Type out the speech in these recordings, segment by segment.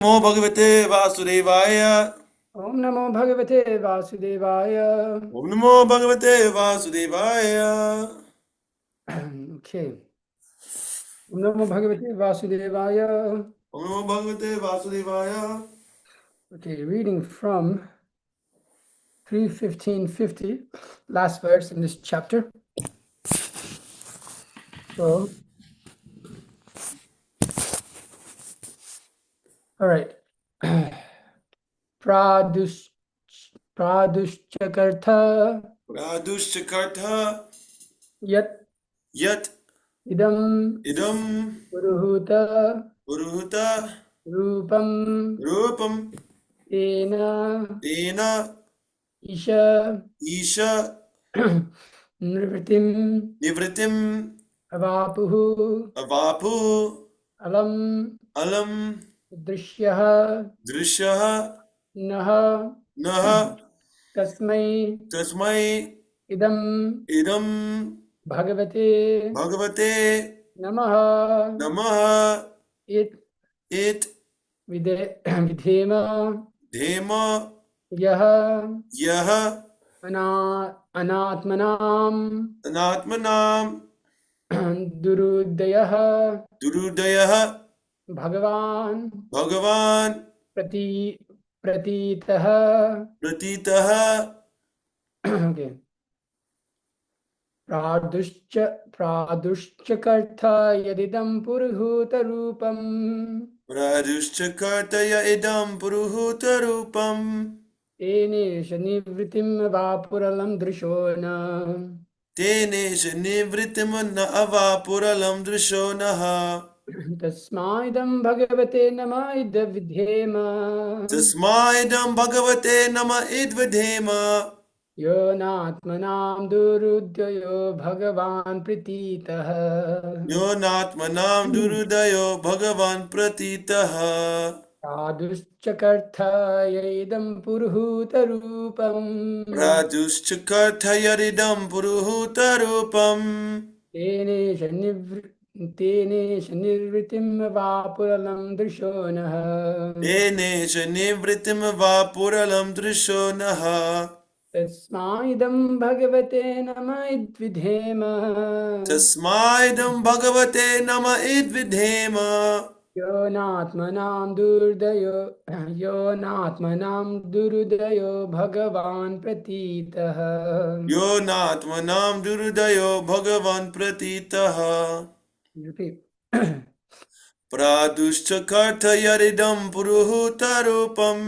नमो भगवते वासुदेवाय। Om Namo Bhagavate Vasudevaya. ओम नमो भगवते वासुदेवाय। Okay. Om Namo Bhagavate Vasudevaya. ओम नमो भगवते वासुदेवाय। Okay, reading from 3:15:50, last verse in this chapter. So, all right. Pradushchakartha प्रादुश्चकर्थ yat यत् idam इदं puruhuta पुरुहूत rupam रूपं tena तेन isha ईश nirvritim निवृत्तिम् avapuhu अवापु alam अलम् दृश्यः दृश्यः नः नः तस्मै तस्मै इदं इदं भगवते भगवते नमः नमः इत् इत् विधेम धेम यः यः अनात्मनां अनात्मनां दुरुदयः दुरुदयः भगवान् भगवान् प्रतीतः प्रतीतः okay. प्रादुश्च यदिदं पुरुहूतरूपम् प्रादुश्चकर्तय इदं पुरुहूतरूपम् तेनेश निवृत्तिं वा पुरलं दृशो न तेनेश निवृत्तिम् न अवापुरलं दृशो नः तस्माइदं भगवते नमः इद विधेम तस्माइदं भगवते नम इद्विधेम यो नात्मनां दुरुद्ययो भगवान् प्रीतितः यो नात्मनां दुरुदयो भगवान् प्रतीतः प्रादुश्चकर्थय इदं पुरुहूतरूपम् प्रादुश्चकर्थयदिदं पुरुहूतरूपम् तेनेश निर्वृतिं वा पुरलं दृशो नः तेनेश निवृत्तिम् वा पुरलं दृशो नः तस्माइदं भगवते नमः इद्विधेम तस्माइदं भगवते नम इद्विधेम यो नात्मनां दुरुदयो भगवान् प्रतीतः यो नात्मनां दुरुदयो भगवान् प्रतीतः Repeat. प्रादुश्चकर्थयदिदं पुरुहूतरूपम्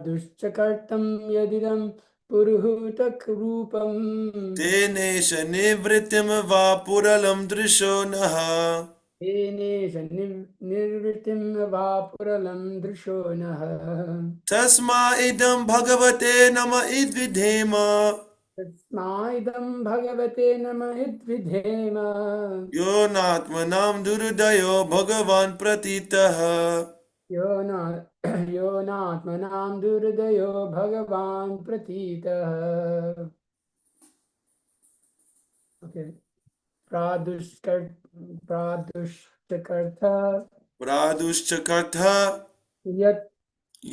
दुश्चकर्तं यदिदं पुरुहूतरूपम् तेनेश निवृत्तिं वा पुरलं दृशो नः तेनेश निर्वृत्तिं वा पुरलं दृशो नः तस्माइदं भगवते नम इद्विधेम तस्माइदं भगवते नमः इद्विधेम यो नात्मनां दुरुदयो भगवान् प्रतीतः यो नात्मनां दुर्दयो भगवान् प्रतीतः okay. प्रादुष्टकर्थ प्रादुश्चकर्थ यत्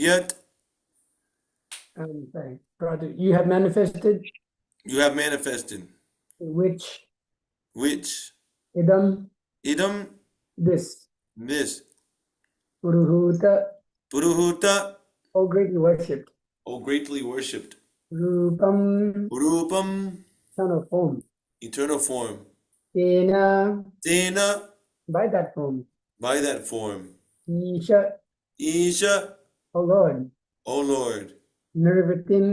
यत् sorry, you have manifested you have manifested which idam this puruhuta oh greatly worshipped greatly worshipped rupam son of form eternal form tena by that form isha oh Lord nivritim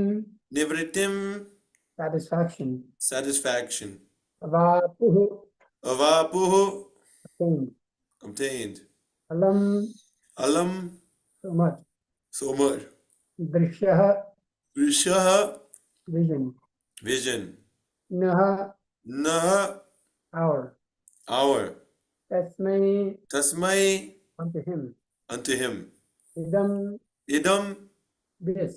satisfaction avapuhu obtained alam so much drishyaha vision naha our tasmai unto him idam this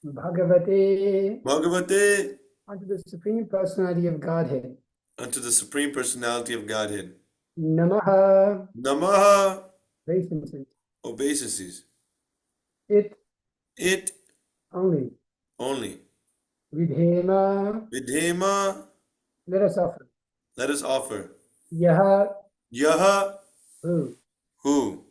Bhagavate Bhagavate unto the Supreme Personality of Godhead. Unto the Supreme Personality of Godhead. Namaha. Namaha. Very sincere. obeisances. It It only. only. Vidhema, Vidhema, let us offer. let us offer. Yaha, Yaha, who? who?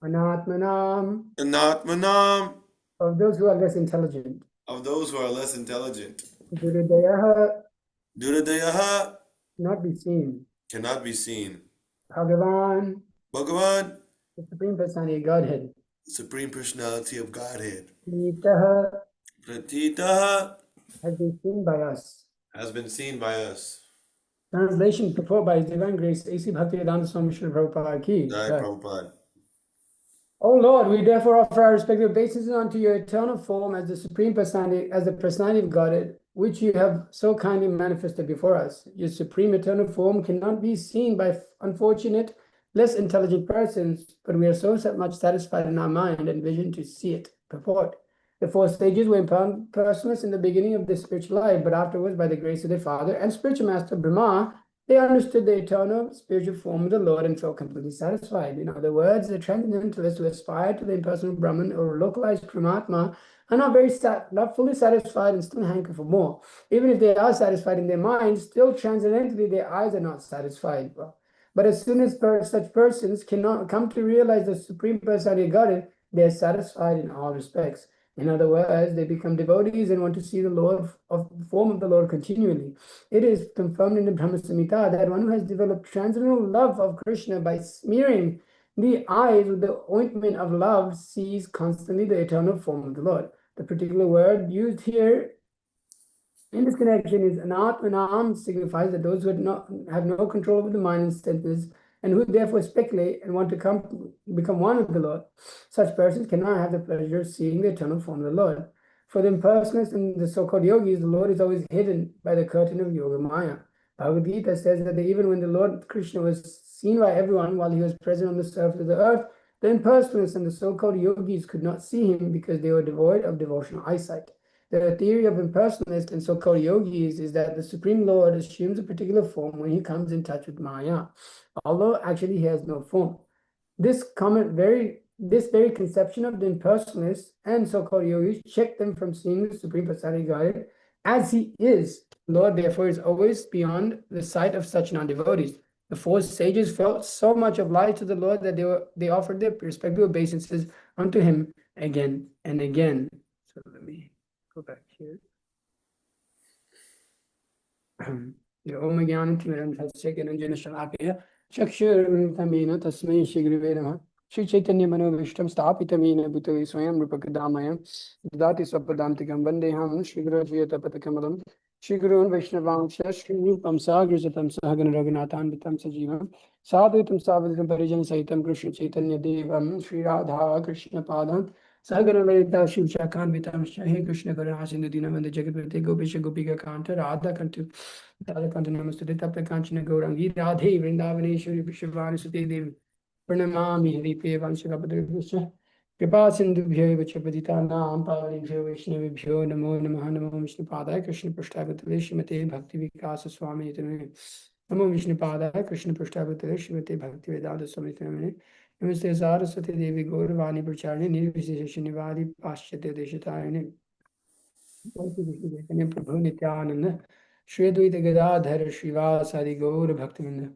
Anatmanam, Anatmanam, of those who are less intelligent. of those who are less intelligent. Duryadayaha, Duradayaha, not be seen. cannot be seen. Bhagavan, Bhagavan, the Supreme Personality of Godhead. Supreme Personality of Godhead. Nitaha, Pratitaha, has been seen by us. has been seen by us. Translation performed by His Divine Grace, A.C. Bhaktivedanta Swami Srila Prabhupada Ki. Jai Prabhupada. O Lord, we therefore offer our respective obeisances unto your eternal form as the Supreme Personality, as the Personality of Godhead, which you have so kindly manifested before us. Your supreme eternal form cannot be seen by unfortunate, less intelligent persons, but we are so much satisfied in our mind and vision to see it. Purport. The four stages were impersonalists in the beginning of their spiritual life, but afterwards, by the grace of their father and spiritual master Brahma, they understood the eternal spiritual form of the Lord and felt completely satisfied. In other words, the transcendentalists who aspire to the impersonal Brahman or localized Paramatma are not fully satisfied and still hanker for more. Even if they are satisfied in their minds, still transcendentally their eyes are not satisfied. But as soon as such persons cannot come to realize the Supreme Personality of Godhead, they are satisfied in all respects. In other words, they become devotees and want to see the Lord of the form of the Lord continually. It is confirmed in the Brahma Samhita that one who has developed transcendental love of Krishna by smearing the eyes with the ointment of love sees constantly the eternal form of the Lord. The particular word used here in this connection is anatmanam, signifies that those who have no control over the mind and senses and who therefore speculate and want to become one with the Lord. Such persons cannot have the pleasure of seeing the eternal form of the Lord. For the impersonalists and the so-called yogis, the Lord is always hidden by the curtain of Yoga Maya. Bhagavad Gita says that even when the Lord Krishna was seen by everyone while he was present on the surface of the earth, the impersonalists and the so-called yogis could not see him because they were devoid of devotional eyesight. The theory of impersonalists and so-called yogis is that the Supreme Lord assumes a particular form when he comes in touch with Maya, although actually he has no form. This very conception of the impersonalists and so-called yogis check them from seeing the Supreme Personality of Godhead as he is. The Lord, therefore, is always beyond the sight of such non-devotees. The four sages felt so much obliged to the Lord that they offered their respective obeisances unto him again and again. So let me go back here. Om Gyanam Timirandhasya Gyananjana Shalakaya Chakshuruntamena Tasmai Shigrive Namaha Shri Chaitanya Manovishtam Stapitamena Bhutave Swayam Rupakadamayam Dati Swapadantikam Vandeham Shri Guru Jayatapatakamadam Shri Gurun Vaishnavangsha Shri Rupam Sagrajatam Sahagan Raghunathan Vitam Sajivam Sadhutam Savadhitam Parijan Sahitam Krishna Chaitanya Devam Shri Radha Krishna Padam Sahagan Lalita Shiv Shakan Vitam Shahi Krishna Karuna Sindhu Dinamanda Jagat Gopisha Gopika Kanta Radha Kantu Radha Kanta Namaste Tapta Kanchana Gaurangi Radhe Vrindavaneshwari Vishwavani Sute Devi Pranamami Haripe Vanshakapadavisha Kripa Sindhubhyo Vachapaditanam Pavanibhyo Vaishnavibhyo Namo Namaha Namo Vishnupadaya Krishna Prashthagatale Shrimate Bhakti Vikasa Swami Nityanamane Namo Vishnupadaya Krishna Prashthagatale Shrimate Bhakti Vedanta Swami Nityanamane Namaste Saraswati Devi Gauravani Pracharne Nirvisesha Nivadi Paschate Deshatayane Prabhu Nityananda Shri Advaita Gadadhara Srivasadi Gaura Bhaktivinoda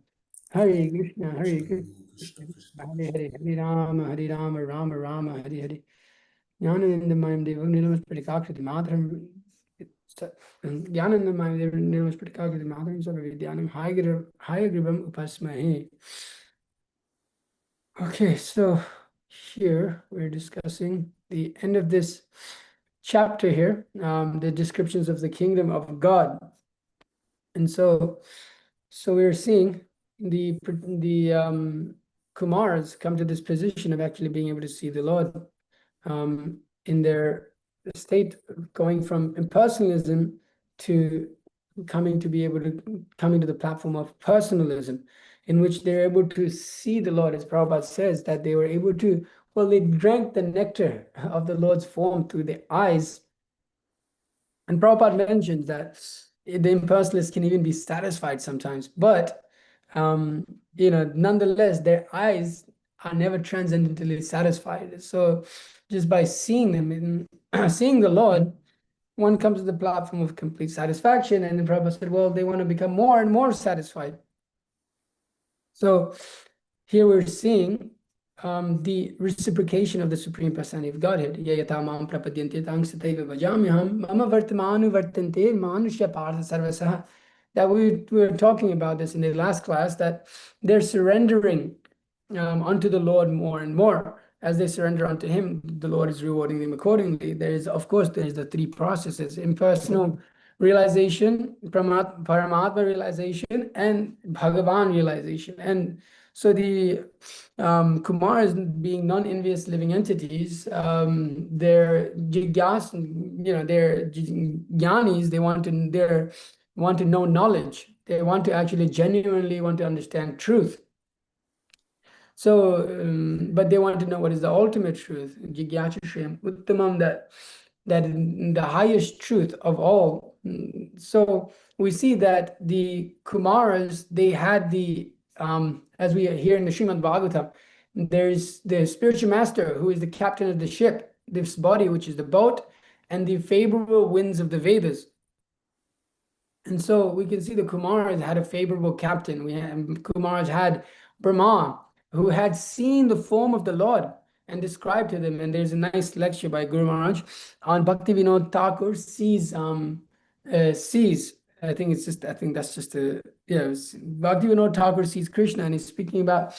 Hare Krishna Hare Krishna Hare Hare Hare Rama Rama Rama Hare Hare Jnanandamayam Devam Nirmaspatikakriti Madharam Jnanandamayam Devam Nirmaspatikakriti Madharam Sarvavidyanam Hayagrivam Upasmahe. Okay, so here we're discussing the end of this chapter here, the descriptions of the kingdom of God. And so we're seeing the Kumars come to this position of actually being able to see the Lord in their state, going from impersonalism to coming to the platform of personalism, in which they're able to see the Lord, as Prabhupada says, that they were able to, well, they drank the nectar of the Lord's form through their eyes. And Prabhupada mentions that the impersonalists can even be satisfied sometimes, but nonetheless, their eyes are never transcendently satisfied. So just by seeing them and seeing the Lord, one comes to the platform of complete satisfaction. And then Prabhupada said, well, they want to become more and more satisfied. So here we're seeing the reciprocation of the Supreme Personality of Godhead. That we were talking about this in the last class, that they're surrendering unto the Lord more and more. As they surrender unto Him, the Lord is rewarding them accordingly. There's the three processes: impersonal realization, Paramatma realization, and Bhagavan realization. And so the Kumars, being non-envious living entities, they're jigyas, they're jnanis. They want to know knowledge. They want to actually genuinely want to understand truth. So, but they want to know what is the ultimate truth, Jigyachashrim, Uttamam, that the highest truth of all. So we see that the Kumaras, they had as we hear in the Srimad Bhagavatam, there's the spiritual master who is the captain of the ship, this body, which is the boat, and the favorable winds of the Vedas. And so we can see the Kumaras had a favorable captain. Kumaras had Brahma, who had seen the form of the Lord and described to them. And there's a nice lecture by Guru Maharaj on Bhakti Vinod Thakur sees. I think that's just Bhakti Vinod Thakur sees Krishna, and he's speaking about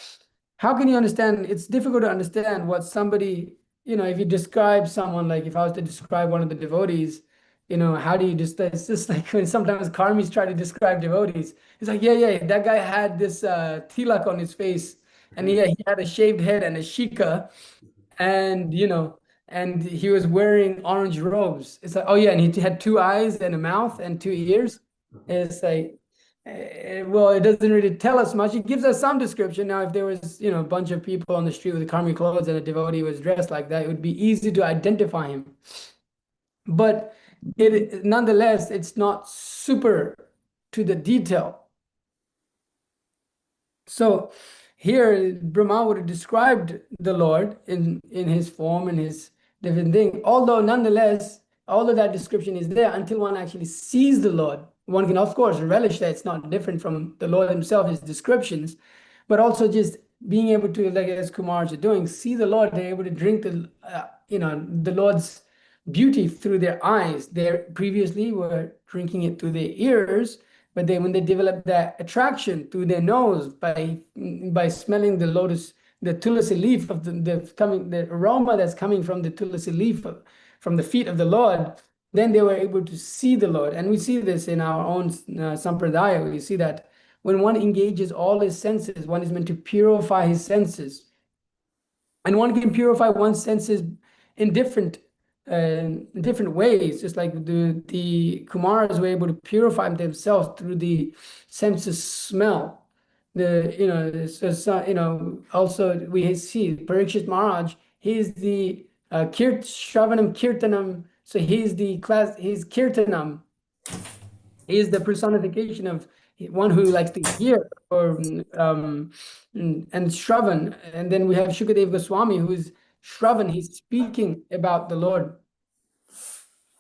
how can you understand. It's difficult to understand what somebody, if you describe someone, like if I was to describe one of the devotees, how do you just, it's just like when sometimes karmis try to describe devotees. It's like, yeah, that guy had this tilak on his face, and he had a shaved head and a shika, and and he was wearing orange robes. It's like, oh yeah, and he had two eyes and a mouth and two ears. It's like, well, it doesn't really tell us much. It gives us some description. Now, if there was, a bunch of people on the street with karmi clothes and a devotee was dressed like that, it would be easy to identify him. But nonetheless, it's not super to the detail. So here, Brahma would have described the Lord in his form and his different thing. Although nonetheless, all of that description is there until one actually sees the Lord. One can, of course, relish that it's not different from the Lord himself, his descriptions, but also just being able to, like as Kumars are doing, see the Lord. They're able to drink the Lord's beauty through their eyes. They previously were drinking it through their ears, but when they develop that attraction through their nose by smelling the lotus, the tulasi leaf of the aroma that's coming from the tulasi leaf from the feet of the Lord, then they were able to see the Lord. And we see this in our own sampradaya. We see that when one engages all his senses, one is meant to purify his senses, and one can purify one's senses in different ways, just like the Kumaras were able to purify themselves through the sense of smell. Also we see Parikshit Maharaj, he's the Shravanam Kirtanam, so he's Kirtanam. He's the personification of one who likes to hear, and Shravan. And then we have Shukadev Goswami, who is Shravan, he's speaking about the Lord.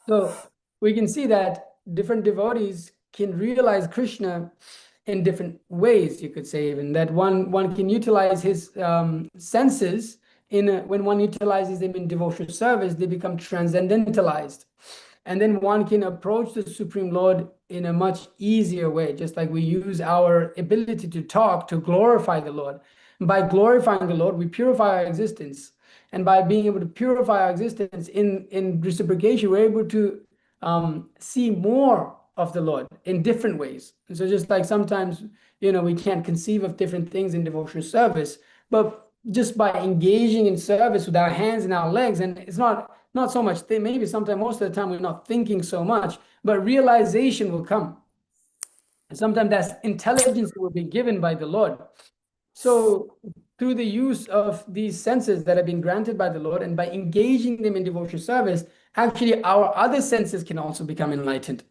So we can see that different devotees can realize Krishna in different ways, you could say, even that one can utilize his senses when one utilizes them in devotional service, they become transcendentalized. And then one can approach the Supreme Lord in a much easier way, just like we use our ability to talk to glorify the Lord. And by glorifying the Lord, we purify our existence. And by being able to purify our existence in reciprocation, we're able to see more of the Lord in different ways. And so just like sometimes, we can't conceive of different things in devotional service, but just by engaging in service with our hands and our legs, and it's not so much, maybe sometimes, most of the time, we're not thinking so much, but realization will come. And sometimes that's intelligence that will be given by the Lord. So through the use of these senses that have been granted by the Lord, and by engaging them in devotional service, actually our other senses can also become enlightened.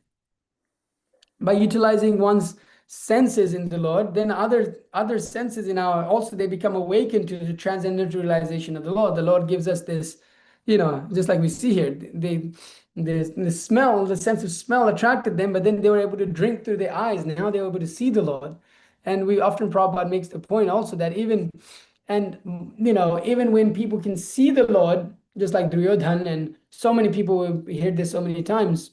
By utilizing one's senses in the Lord, then other senses in our also they become awakened to the transcendental realization of the Lord. The Lord gives us this, just like we see here, the smell, the sense of smell attracted them, but then they were able to drink through their eyes. Now they were able to see the Lord. And we often, Prabhupada makes the point also that even when people can see the Lord, just like Duryodhan and so many people, we heard this so many times,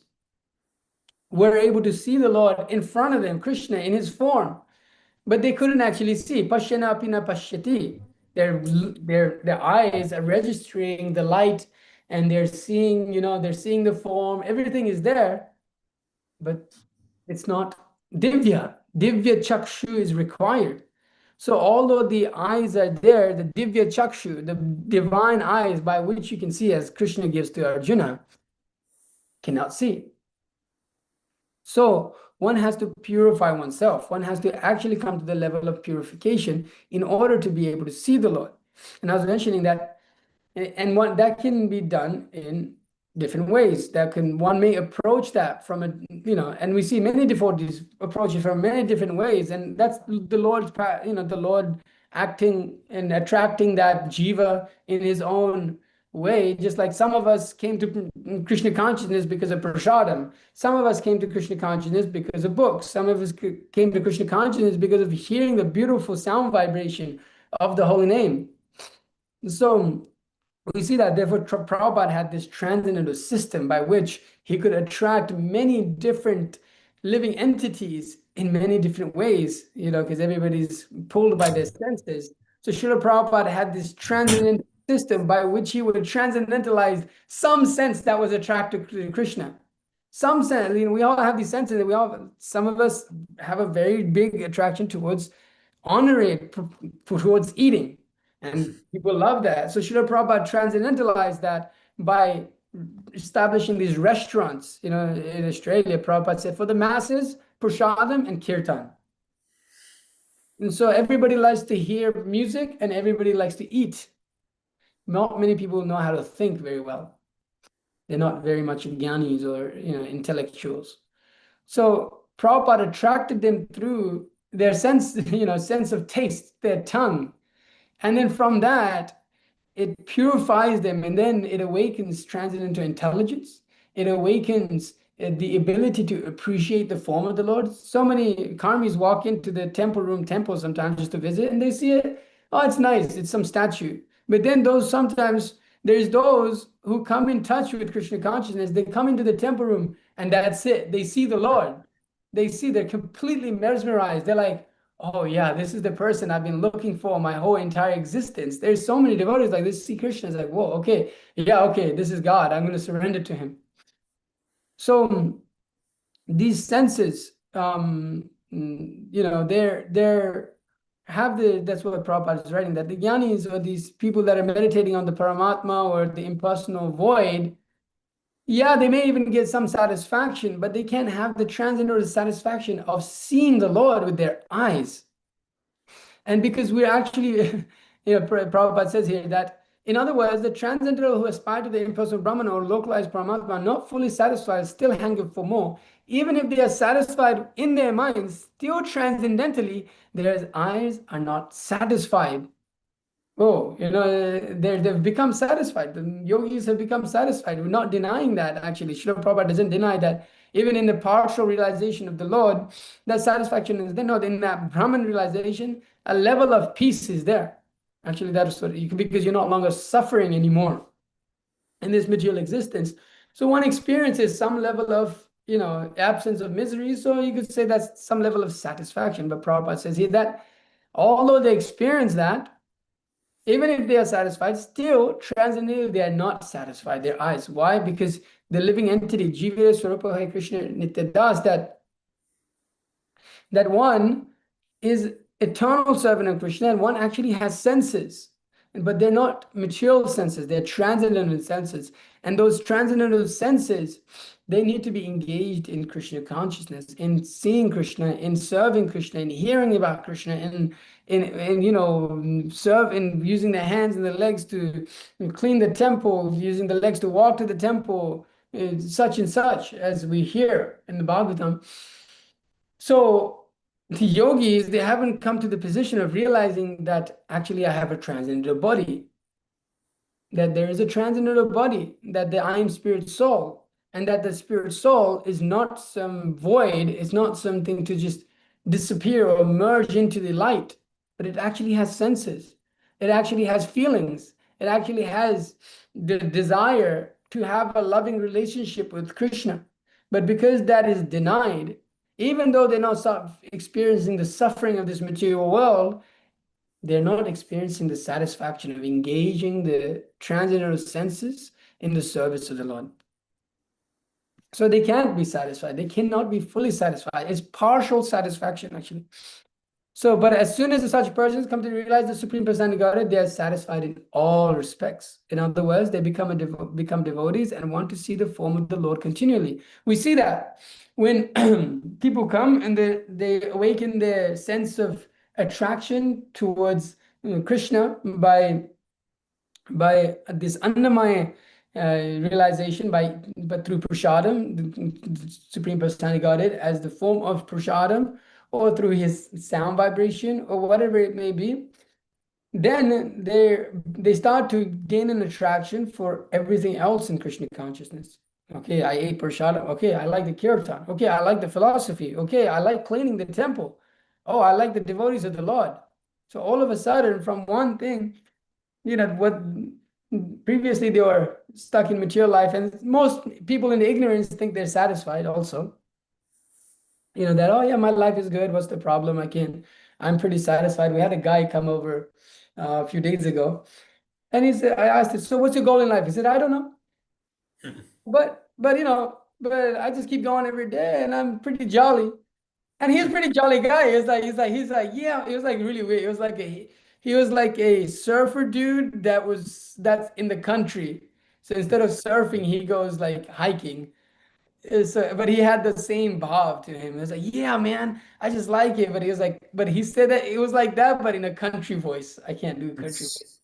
were able to see the Lord in front of them, Krishna in his form, but they couldn't actually see. Pashyana apina pashyati. Their eyes are registering the light, and they're seeing, they're seeing the form. Everything is there, but it's not divya. Divya chakshu is required. So although the eyes are there, the divya chakshu, the divine eyes by which you can see, as Krishna gives to Arjuna, cannot see. So one has to purify oneself. One has to actually come to the level of purification in order to be able to see the Lord. And I was mentioning that, and that can be done in different ways. One may approach that from and we see many devotees approach it from many different ways, and that's the Lord's, the Lord acting and attracting that jiva in his own way. Just like some of us came to Krishna consciousness because of prasadam. Some of us came to Krishna consciousness because of books. Some of us came to Krishna consciousness because of hearing the beautiful sound vibration of the holy name. So we see that, therefore, Prabhupada had this transcendental system by which he could attract many different living entities in many different ways, because everybody's pulled by their senses. So Srila Prabhupada had this transcendental system by which he would transcendentalize some sense that was attracted to Krishna. Some sense, we all have these senses. Some of us have a very big attraction towards honoring, towards eating. And people love that. So Srila Prabhupada transcendentalized that by establishing these restaurants. In Australia, Prabhupada said, for the masses, prasadam and kirtan. And so everybody likes to hear music and everybody likes to eat. Not many people know how to think very well. They're not very much jnanis or intellectuals. So Prabhupada attracted them through their sense of taste, their tongue. And then from that, it purifies them, and then it awakens transcendental intelligence. It awakens the ability to appreciate the form of the Lord. So many karmis walk into the temple sometimes just to visit, and they see it. Oh, it's nice. It's some statue. But then there's those who come in touch with Krishna consciousness. They come into the temple room, and that's it. They see the Lord. They're completely mesmerized. They're like, oh yeah, this is the person I've been looking for my whole entire existence. There's so many devotees like this. See Krishna is like, whoa, okay, yeah, okay, this is God. I'm going to surrender to him. So these senses, that's what Prabhupada is writing, that the jnanis, or these people that are meditating on the Paramatma or the impersonal void, yeah, they may even get some satisfaction, but they can't have the transcendental satisfaction of seeing the Lord with their eyes. And because we're actually, Prabhupada says here that, in other words, the transcendental who aspire to the impersonal Brahman or localized Paramatma are not fully satisfied, still hankering for more. Even if they are satisfied in their minds, still transcendentally, their eyes are not satisfied. Oh, they've become satisfied. The yogis have become satisfied. We're not denying that, actually. Srila Prabhupada doesn't deny that. Even in the partial realization of the Lord, that satisfaction is there. No, in that Brahman realization, a level of peace is there. Actually, that is what because you're no longer suffering anymore in this material existence. So one experiences some level of, absence of misery. So you could say that's some level of satisfaction. But Prabhupada says here that although they experience that, even if they are satisfied, still transcendentally they are not satisfied, their eyes. Why? Because the living entity, Jivira Swarupa Hare Krishna Nityadas, that one is eternal servant of Krishna, and one actually has senses. But they're not material senses, they're transcendental senses. And those transcendental senses, they need to be engaged in Krishna consciousness, in seeing Krishna, in serving Krishna, in hearing about Krishna, serve in using the hands and the legs to clean the temple, using the legs to walk to the temple, such and such, as we hear in the Bhagavatam. So the yogis, they haven't come to the position of realizing that actually I have a transcendental body, that there is a transcendental body, that I am spirit soul, and that the spirit soul is not some void, it's not something to just disappear or merge into the light, but it actually has senses, it actually has feelings, it actually has the desire to have a loving relationship with Krishna. But because that is denied, even though they're not experiencing the suffering of this material world, they're not experiencing the satisfaction of engaging the transcendental senses in the service of the Lord. So they can't be satisfied. They cannot be fully satisfied. It's partial satisfaction, actually. So, but as soon as such persons come to realize the Supreme Personality of Godhead, they are satisfied in all respects. In other words, they become become devotees and want to see the form of the Lord continually. We see that when people come and they awaken their sense of attraction towards Krishna by this Annamaya realization, but through prasadam, the Supreme Personality Godhead, as the form of prasadam, or through his sound vibration, or whatever it may be, then they start to gain an attraction for everything else in Krishna consciousness. Okay, I ate prasadam. Okay, I like the kirtan. Okay, I like the philosophy. Okay, I like cleaning the temple. Oh, I like the devotees of the Lord. So all of a sudden, from one thing, what previously they were stuck in material life, and most people in the ignorance think they're satisfied also. That, oh yeah, my life is good. What's the problem? I'm pretty satisfied. We had a guy come over a few days ago, and he said, I asked him, so what's your goal in life? He said, I don't know. But I just keep going every day and I'm pretty jolly. And he's a pretty jolly guy. Yeah, it was like really weird. It was like he was like a surfer dude that's in the country. So instead of surfing, he goes like hiking. So, but he had the same vibe to him. It was like, yeah, man, I just like it. But he was like, but he said that it was like that, but in a country voice. I can't do a country voice.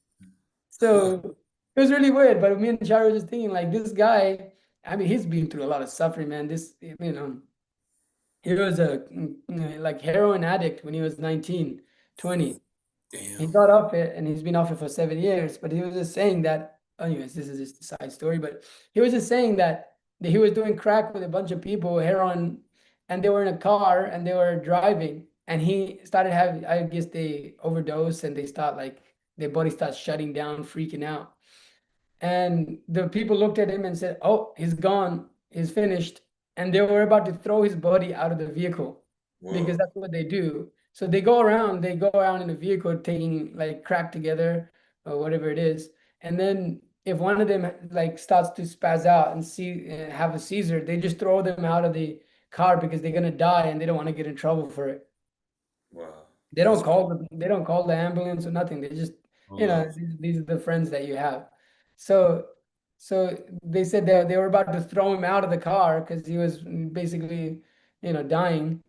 So it was really weird. But me and Charo were just thinking, like, this guy, I mean, he's been through a lot of suffering, man. He was a like heroin addict when he was 19, 20. He Damn. got off it and he's been off it for 7 years. But he was just saying that, anyways, this is just a side story, but he was just saying that he was doing crack with a bunch of people, heroin, and they were in a car and they were driving. And he started having, I guess they overdose and they start like, their body starts shutting down, freaking out. And the people looked at him and said, oh, he's gone, he's finished. And they were about to throw his body out of the vehicle because Whoa. that's what they do. So they go around in the vehicle taking like crack together or whatever it is. And then if one of them like starts to spaz out and have a seizure, they just throw them out of the car because they're gonna die and they don't want to get in trouble for it. Wow. They That's don't crazy. call the ambulance or nothing. They just, Oh no. these are the friends that you have. So so they said that they were about to throw him out of the car because he was basically, dying.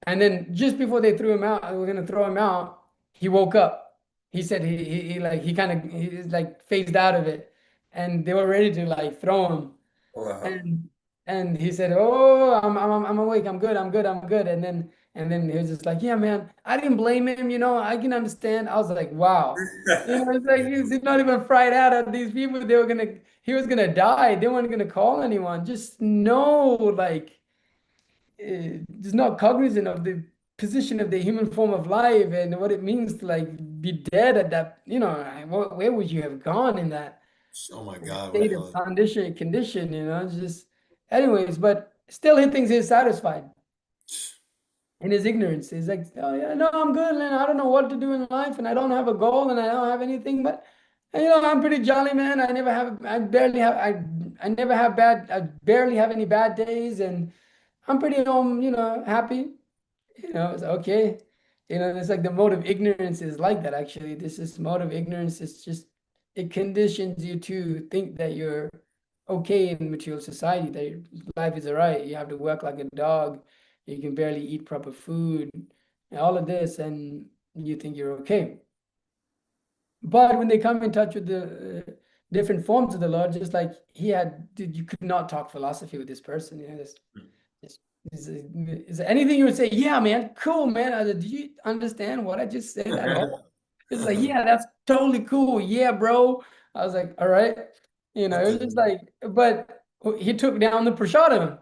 And then just before they threw him out, we're gonna throw him out, he woke up. He said he kind of he like phased out of it. And they were ready to like throw him. Wow. And he said, "Oh, I'm awake. I'm good. I'm good. I'm good." And then he was just like, "Yeah, man. I didn't blame him. I can understand." I was like, "Wow." It's like he's not even fried out at these people. He was gonna die. They weren't gonna call anyone. Just no, like, just not cognizant of the position of the human form of life and what it means to like be dead at that. Where would you have gone in that? Oh my God, what State of hell? condition, it's just, anyways, but still he thinks he's satisfied in his ignorance. He's like, oh yeah, no, I'm good, and I don't know what to do in life, and I don't have a goal, and I don't have anything, but I'm pretty jolly, man. I never have I barely have any bad days, and I'm pretty happy. It's okay. It's like the mode of ignorance is like that, actually. This is mode of ignorance. It's just, it conditions you to think that you're okay in material society, that your life is all right. You have to work like a dog. You can barely eat proper food, and all of this, and you think you're okay. But when they come in touch with the different forms of the Lord, just like you could not talk philosophy with this person. Is there anything you would say? Yeah, man, cool, man. I said, do you understand what I just said at all? It's like, yeah, that's totally cool. Yeah, bro. I was like, all right. At It was just the like, but he took down the prashadam.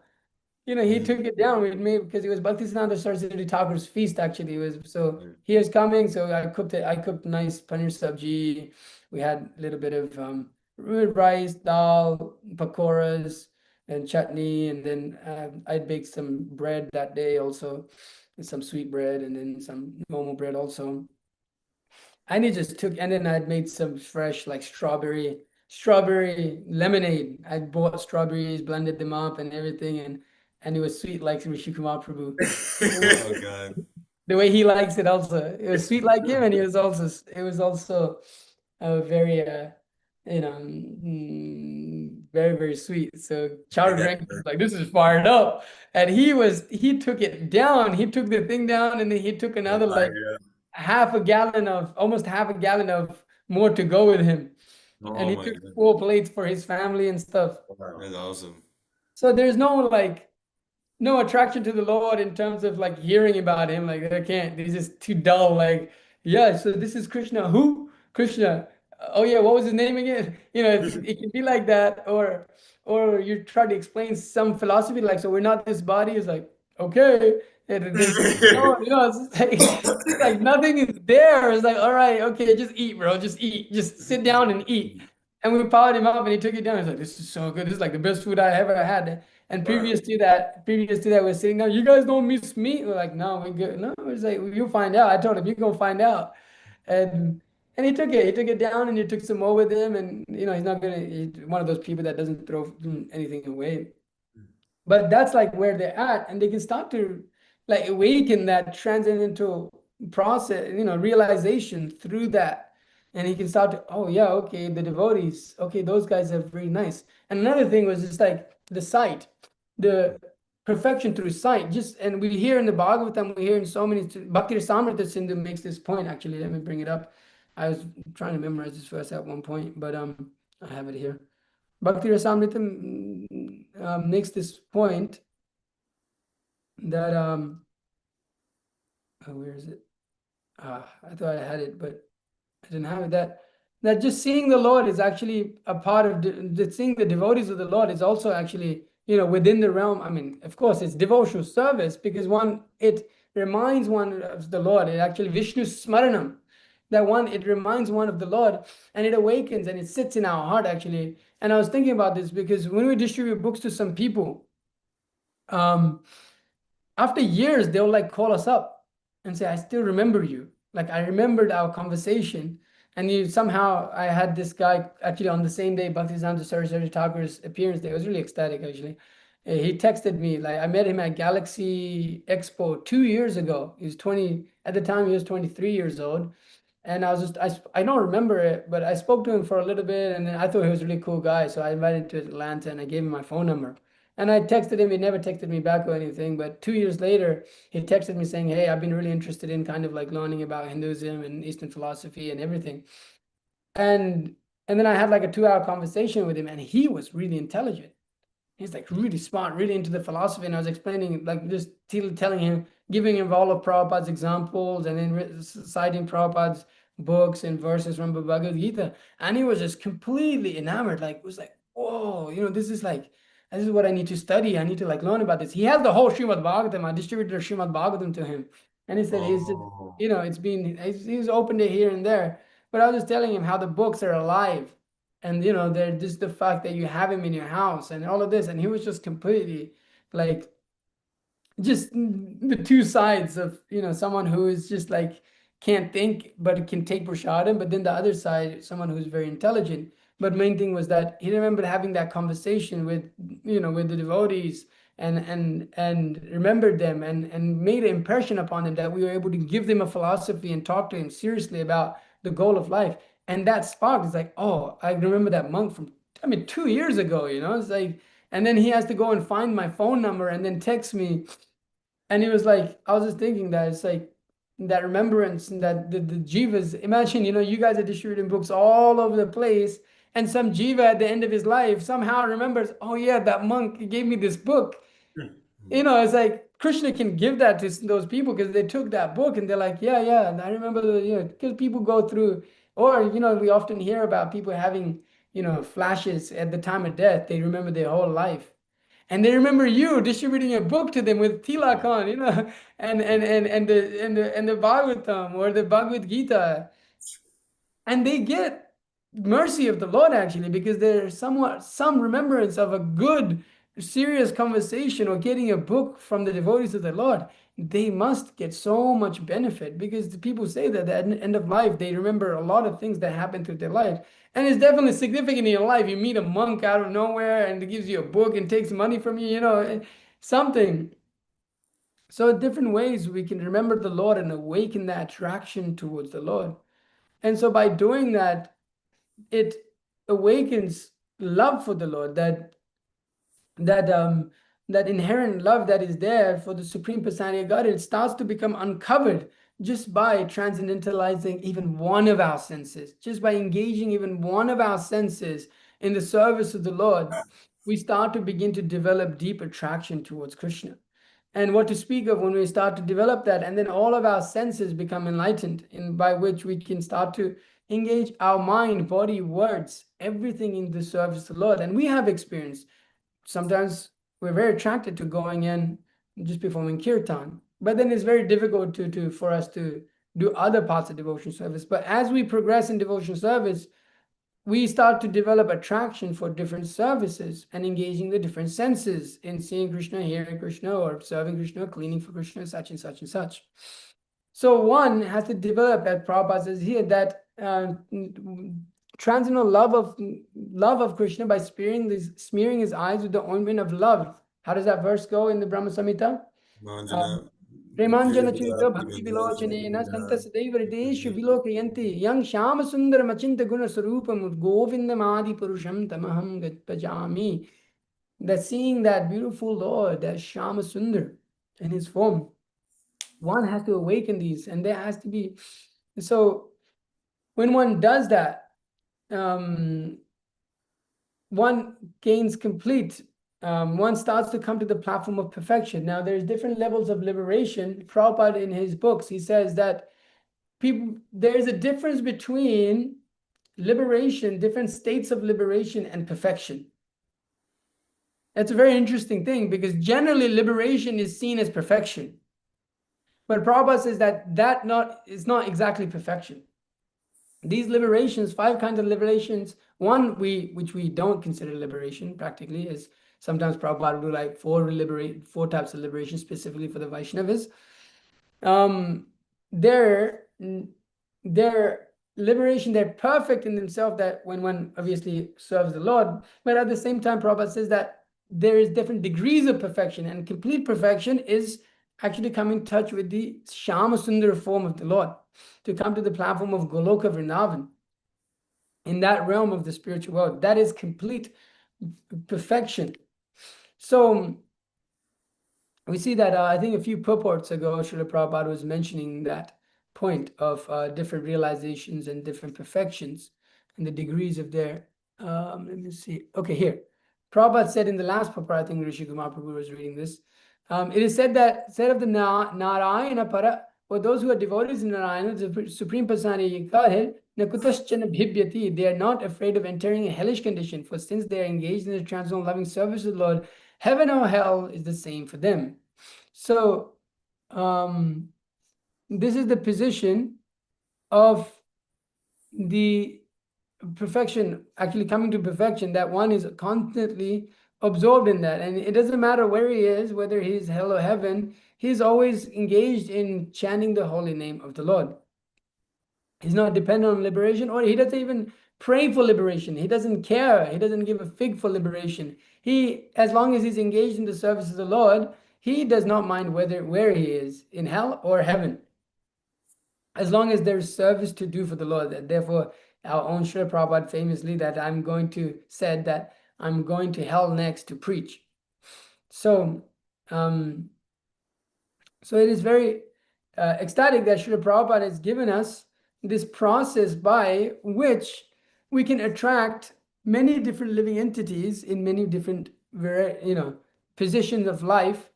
He mm, took it down with me because it was Bhaktisiddhanta Saraswati Thakur's feast. Actually, it was so mm. he is coming. So I cooked it. I cooked nice paneer sabji. We had a little bit of rice, dal, pakoras, and chutney, and then I baked some bread that day also, and some sweet bread, and then some momo bread also. And he just took, and then I'd made some fresh like strawberry lemonade. I bought strawberries, blended them up and everything, and it was sweet like Rishi Kumar Prabhu. Oh God. The way he likes it also. It was sweet like him, and it was also very very, very sweet. So They Chowder got drank was like, this is fired up. And he took it down. He took the thing down, and then he took the another like fire. almost half a gallon of more to go with him. And Oh he my took God. 4 plates for his family and stuff. Wow. That's awesome. So there's no attraction to the Lord in terms of like hearing about him. Like I can't, he's just too dull. Like, yeah, so this is Krishna. Who? Krishna. Oh yeah, what was his name again? It can be like that, or you try to explain some philosophy, like, so we're not this body. It's like, okay. There's no, it's like nothing is there. It's like, all right, okay, just eat, bro. Just eat. Just sit down and eat. And we powered him up and he took it down. He's like, this is so good. This is like the best food I ever had. And Wow. previous to that, we're sitting down. You guys don't miss meat. We're like, no, we good. No, it's like you'll find out. I told him you're gonna find out, and he took it. He took it down, and he took some more with him. And he's not gonna. He's one of those people that doesn't throw anything away. But that's like where they're at, and they can start to like awaken that transcendental process, realization through that. And he can start to, oh yeah, okay, the devotees, okay, those guys are very nice. And another thing was just like the sight, the perfection through sight. And we hear in the Bhagavatam, we hear in so many, Bhakti Rasamrita Sindhu makes this point actually. Let me bring it up. I was trying to memorize this verse at one point, but I have it here. Bhakti Rasamrita makes this point that where is it? I thought I had it, but I didn't have it. That just seeing the Lord is actually a part of seeing the devotees of the Lord is also actually within the realm. I mean, of course, it's devotional service because it reminds one of the Lord. It actually Vishnu Smaranam. It reminds one of the Lord, and it awakens and it sits in our heart actually. And I was thinking about this because when we distribute books to some people, um, after years, they'll like call us up and say, I still remember you. Like I remembered our conversation. And I had this guy actually on the same day, Bhaktisiddhanta Saraswati Thakur's appearance day. I was really ecstatic actually. He texted me, like I met him at Galaxy Expo 2 years ago. He was 20, at the time he was 23 years old. And I don't remember it, but I spoke to him for a little bit and then I thought he was a really cool guy. So I invited him to Atlanta and I gave him my phone number. And I texted him, he never texted me back or anything. But 2 years later, he texted me saying, hey, I've been really interested in kind of like learning about Hinduism and Eastern philosophy and everything. And then I had like a 2 hour conversation with him, and he was really intelligent. He's like really smart, really into the philosophy. And I was explaining, like just telling him, giving him all of Prabhupada's examples and then citing Prabhupada's books and verses from the Bhagavad Gita. And he was just completely enamored. Like, it was like, whoa, this is what I need to study. I need to like learn about this. He has the whole Srimad Bhagavatam. I distributed the Srimad Bhagavatam to him. And he said he's just, Oh. he's opened it here and there. But I was just telling him how the books are alive and they're just the fact that you have him in your house and all of this, and he was just completely like just the two sides of someone who is just like can't think but can take prasadam, but then the other side, someone who's very intelligent. But main thing was that he remembered having that conversation with with the devotees and remembered them and made an impression upon them that we were able to give them a philosophy and talk to him seriously about the goal of life. And that spark is like, oh, I remember that monk from, I mean, 2 years ago, it's like, and then he has to go and find my phone number and then text me. And he was like, I was just thinking that it's like that remembrance and that the jivas, imagine, you guys are distributing books all over the place. And some jiva at the end of his life somehow remembers, oh yeah, that monk gave me this book. You know, it's like Krishna can give that to those people because they took that book and they're like, yeah, yeah. And I remember because people go through, or we often hear about people having, flashes at the time of death. They remember their whole life. And they remember you distributing a book to them with tilak Yeah. on, and the Bhagavatam or the Bhagavad Gita, and they get mercy of the Lord actually because there's somewhat some remembrance of a good, serious conversation or getting a book from the devotees of the Lord. They must get so much benefit because the people say that at the end of life they remember a lot of things that happened through their life. And it's definitely significant in your life. You meet a monk out of nowhere and he gives you a book and takes money from you, something. So different ways we can remember the Lord and awaken that attraction towards the Lord. And so by doing that, it awakens love for the Lord, that inherent love that is there for the Supreme Personality of God. It starts to become uncovered just by transcendentalizing even one of our senses, just by engaging even one of our senses in the service of the Lord. We start to begin to develop deep attraction towards Krishna. And what to speak of when we start to develop that, and then all of our senses become enlightened, in by which we can start to engage our mind, body, words, everything in the service of the Lord. And we have experience. Sometimes we're very attracted to going in just performing kirtan, but then it's very difficult for us to do other parts of devotion service. But as we progress in devotion service, we start to develop attraction for different services and engaging the different senses in seeing Krishna, hearing Krishna, or serving Krishna, cleaning for Krishna, such and such and such. So one has to develop, as Prabhupada says here, that transcendental love of Krishna by smearing his eyes with the ointment of love. How does that verse go in the Brahma Samhita? Manjana Premanjana Churita Bhakti Vilochanena Santa Vilochana Sadeva Hrideshu Vilokayanti Yang Shama Sundara Machinta Guna Sarupam Govindam Adi Purusham Tamaham Pajami. That seeing that beautiful Lord, that Shama Sundar in his form, one has to awaken these, and there has to be. So when one does that, one gains complete, one starts to come to the platform of perfection. Now, there's different levels of liberation. Prabhupada, in his books, he says that there's a difference between liberation, different states of liberation, and perfection. That's a very interesting thing because generally liberation is seen as perfection. But Prabhupada says that is not exactly perfection. These liberations, 5 kinds of liberations, one which we don't consider liberation practically, is sometimes Prabhupada will do like 4 types of liberation specifically for the Vaishnavas. Their liberation, they're perfect in themselves, that when one obviously serves the Lord, but at the same time Prabhupada says that there is different degrees of perfection, and complete perfection is actually come in touch with the Shama Sundara form of the Lord, to come to the platform of Goloka Vrindavan, in that realm of the spiritual world. That is complete perfection. So we see that I think a few purports ago, Srila Prabhupada was mentioning that point of different realizations and different perfections and the degrees of their, let me see. Okay, here. Prabhupada said in the last purport, I think Rishi Kumar Prabhu was reading this. It is said of the Narayana Para, for those who are devotees in Narayana, the Supreme Personality of Godhead, Nakutaschana Bhibhyati, they are not afraid of entering a hellish condition, for since they are engaged in the transcendental loving service of the Lord, heaven or hell is the same for them. So this is the position of the perfection, actually coming to perfection, that one is constantly absorbed in that. And it doesn't matter where he is, whether he's hell or heaven, he's always engaged in chanting the holy name of the Lord. He's not dependent on liberation, or he doesn't even pray for liberation. He doesn't care. He doesn't give a fig for liberation. As long as he's engaged in the service of the Lord, he does not mind where he is, in hell or heaven, as long as there's service to do for the Lord. And therefore, our own Srila Prabhupada famously said that I'm going to hell next to preach. So, so it is very ecstatic that Srila Prabhupada has given us this process by which we can attract many different living entities in many different positions of life,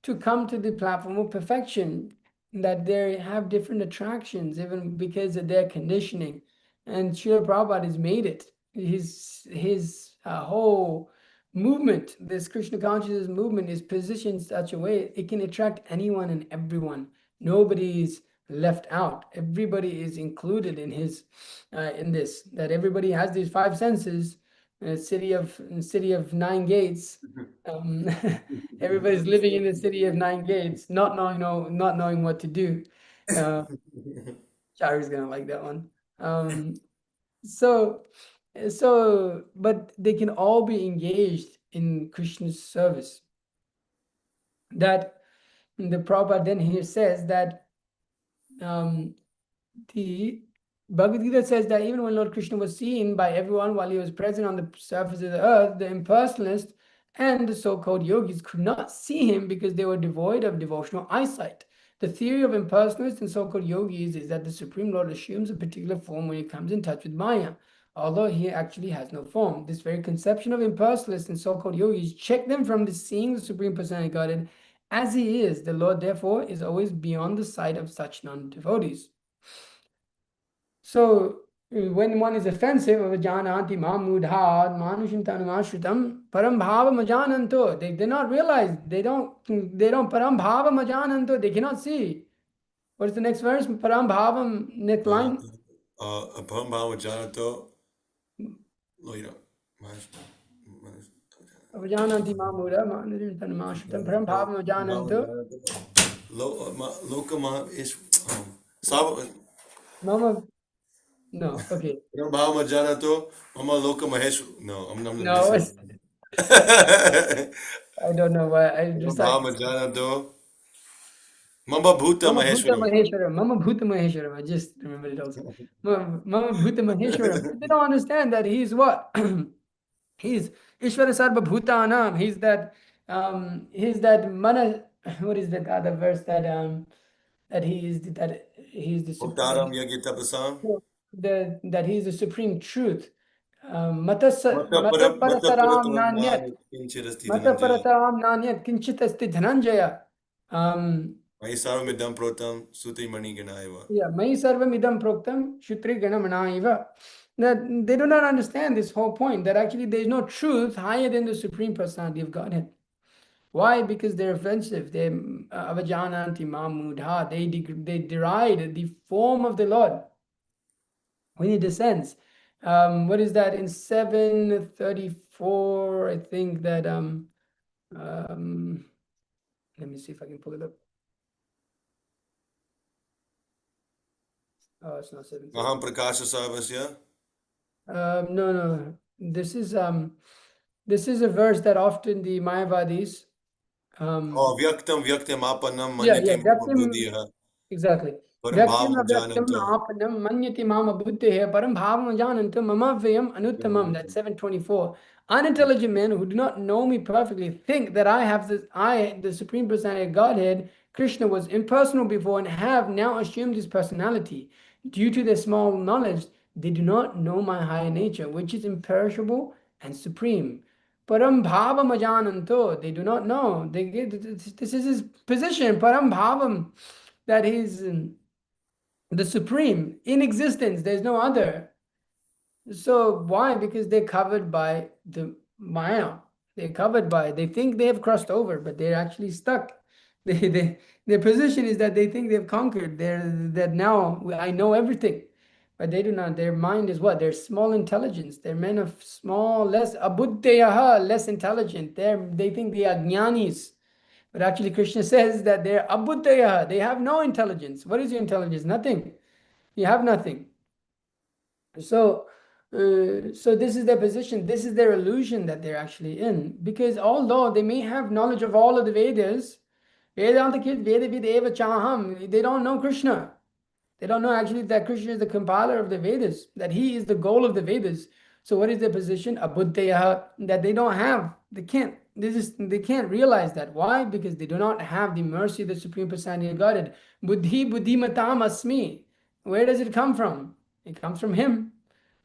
to come to the platform of perfection, that they have different attractions, even because of their conditioning. And Srila Prabhupada has made it. His whole movement, this Krishna consciousness movement, is positioned in such a way it can attract anyone and everyone. Nobody is left out. Everybody is included in his in this. That everybody has these five senses. City of nine gates. Everybody's living in the city of nine gates, not knowing what to do. Char's gonna like that one. So, but they can all be engaged in Krishna's service. That the Prabhupada then here says that the Bhagavad Gita says that even when Lord Krishna was seen by everyone while he was present on the surface of the earth, the impersonalists and the so-called yogis could not see him because they were devoid of devotional eyesight. The theory of impersonalists and so-called yogis is that the Supreme Lord assumes a particular form when he comes in touch with Maya, although he actually has no form. This very conception of impersonalists and so-called yogis check them from seeing the Supreme Personality of Godhead as he is. The Lord, therefore, is always beyond the sight of such non-devotees. So when one is offensive, avajananti mamudhad manushim tanumashritam param bhava majananto, they do not realize, they don't param bhava majananto, they cannot see. What is the next verse? Param bhavam, next line. Param bhava janato. No, you don't. Avajananti mamudha manushim tanumashritam param bhava majananto. Lokama is Mama. No, okay. Param bhava janato. Mama loka mahesh. No, I'm not No, missing. I don't know why. I just Param bhava janato. Mama Bhuta Maheshwaram. Mama Bhuta Maheshwaram. I just remembered it also. Mama Bhuta Maheshwaram. They don't understand that he's what? He's Ishvara Sarva Bhutanam. He's that mana. What is that other verse that he is the Bhaktaram supreme, Yagitapasam. that he is the supreme truth. Mata Mata Parataram Parataram Nanyat. Kinchirasti Mata Dhananjaya. Parataram Nanyat Kinchit Asti Dhananjaya. Mahi Sarvamidam Protam Sutri Mani Ganaiva. Yeah, Mai Sarvam Idam Proktam Shutri Ganamanaiva. That they do not understand this whole point, that actually there is no truth higher than the Supreme Personality of Godhead. Why? Because they're offensive. They avajananti mamudha. They deride the form of the Lord when he descends. What is that in 734? I think that let me see if I can pull it up. Oh, it's not 734. Maham Prakasha Savasya. No. This is a verse that often the Mayavadis. Vyaktam Vyaktam Apanam Yeah, Manyati Vyaktam, exactly. Param Vyaktam Bhavam Vyaktam Jananto. Apanam Manyati Mama Buddheya Param Bhavam Jananto Mama Vyam Anuttamam. That's 724. Unintelligent men who do not know me perfectly think that the Supreme Personality of Godhead, Krishna, was impersonal before and have now assumed his personality. Due to their small knowledge, they do not know my higher nature, which is imperishable and supreme. Param Bhavam Ajananto, they do not know. This is his position, Param Bhavam, that he's the supreme in existence. There's no other. So why? Because they're covered by the Maya. They think they have crossed over, but they're actually stuck. Their position is that they think they've conquered. That now I know everything. But they do not. Their mind is what? They're small intelligence. They're men of less abuddhayaha, less intelligent. They think they are jnanis. But actually Krishna says that they're abuddhayaha. They have no intelligence. What is your intelligence? Nothing. You have nothing. So this is their position. This is their illusion that they're actually in. Because although they may have knowledge of all of the Vedas, Vedanta kids, Veda Videva Chaham, they don't know Krishna. They don't know actually that Krishna is the compiler of the Vedas, that he is the goal of the Vedas. So what is their position? Abuddhaya, that they don't have, they can't realize that. Why? Because they do not have the mercy of the Supreme Personality of Godhead. Buddhi buddhimatam asmi. Where does it come from? It comes from him.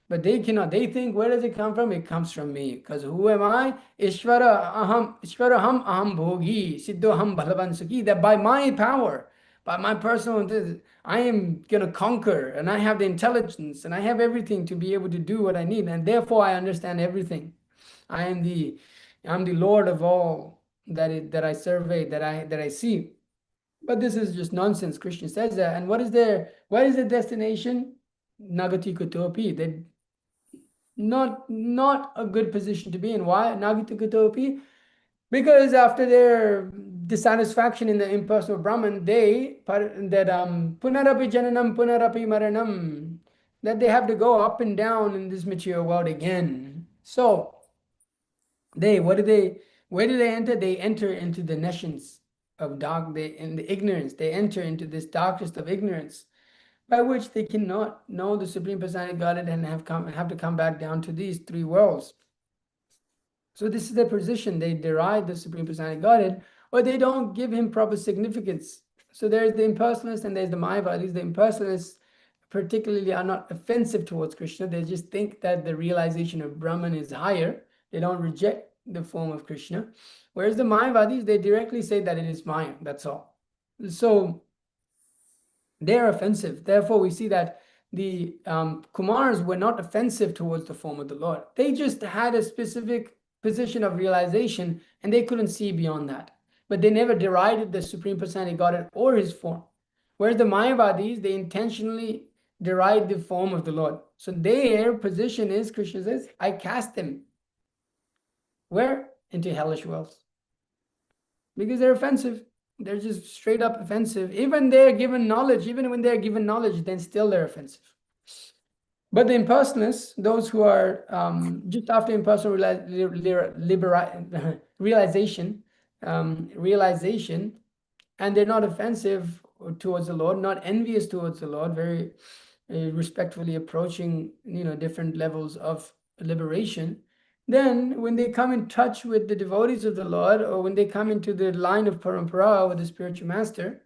But they cannot. They think, where does it come from? It comes from me. Because who am I? Ishwaraham aham bhogi, siddhoham bhalavan sukhi. That by my power, by my personal, I am going to conquer, and I have the intelligence, and I have everything to be able to do what I need, and therefore I understand everything. I'm the Lord of all that I survey, that I see. But this is just nonsense. Krishna says that. And what is the destination? Nagati Kutopi. They not a good position to be in. Why Nagati Kutopi? Because after their dissatisfaction in the impersonal Brahman, punarapi jananam punarapi maranam, that they have to go up and down in this material world again. So where do they enter? They enter into the nescience of dark, in the ignorance. They enter into this darkest of ignorance, by which they cannot know the Supreme Personality of Godhead and have to come back down to these three worlds. So this is their position. They deride the Supreme Personality of Godhead, or they don't give him proper significance. So there's the impersonalists and there's the Mayavadis. The impersonalists particularly are not offensive towards Krishna. They just think that the realization of Brahman is higher. They don't reject the form of Krishna. Whereas the Mayavadis, they directly say that it is Maya. That's all. So they're offensive. Therefore, we see that the Kumars were not offensive towards the form of the Lord. They just had a specific position of realization, and they couldn't see beyond that. But they never derided the Supreme Personality of Godhead or his form. Whereas the Mayavadis, they intentionally deride the form of the Lord. So their position is, Krishna says, I cast them. Where? Into hellish worlds. Because they're offensive. They're just straight up offensive. Even when they're given knowledge, then still they're offensive. But the impersonalists, those who are just after impersonal realization, and they're not offensive towards the Lord, not envious towards the Lord, very respectfully approaching, different levels of liberation. Then when they come in touch with the devotees of the Lord, or when they come into the line of parampara with the spiritual master,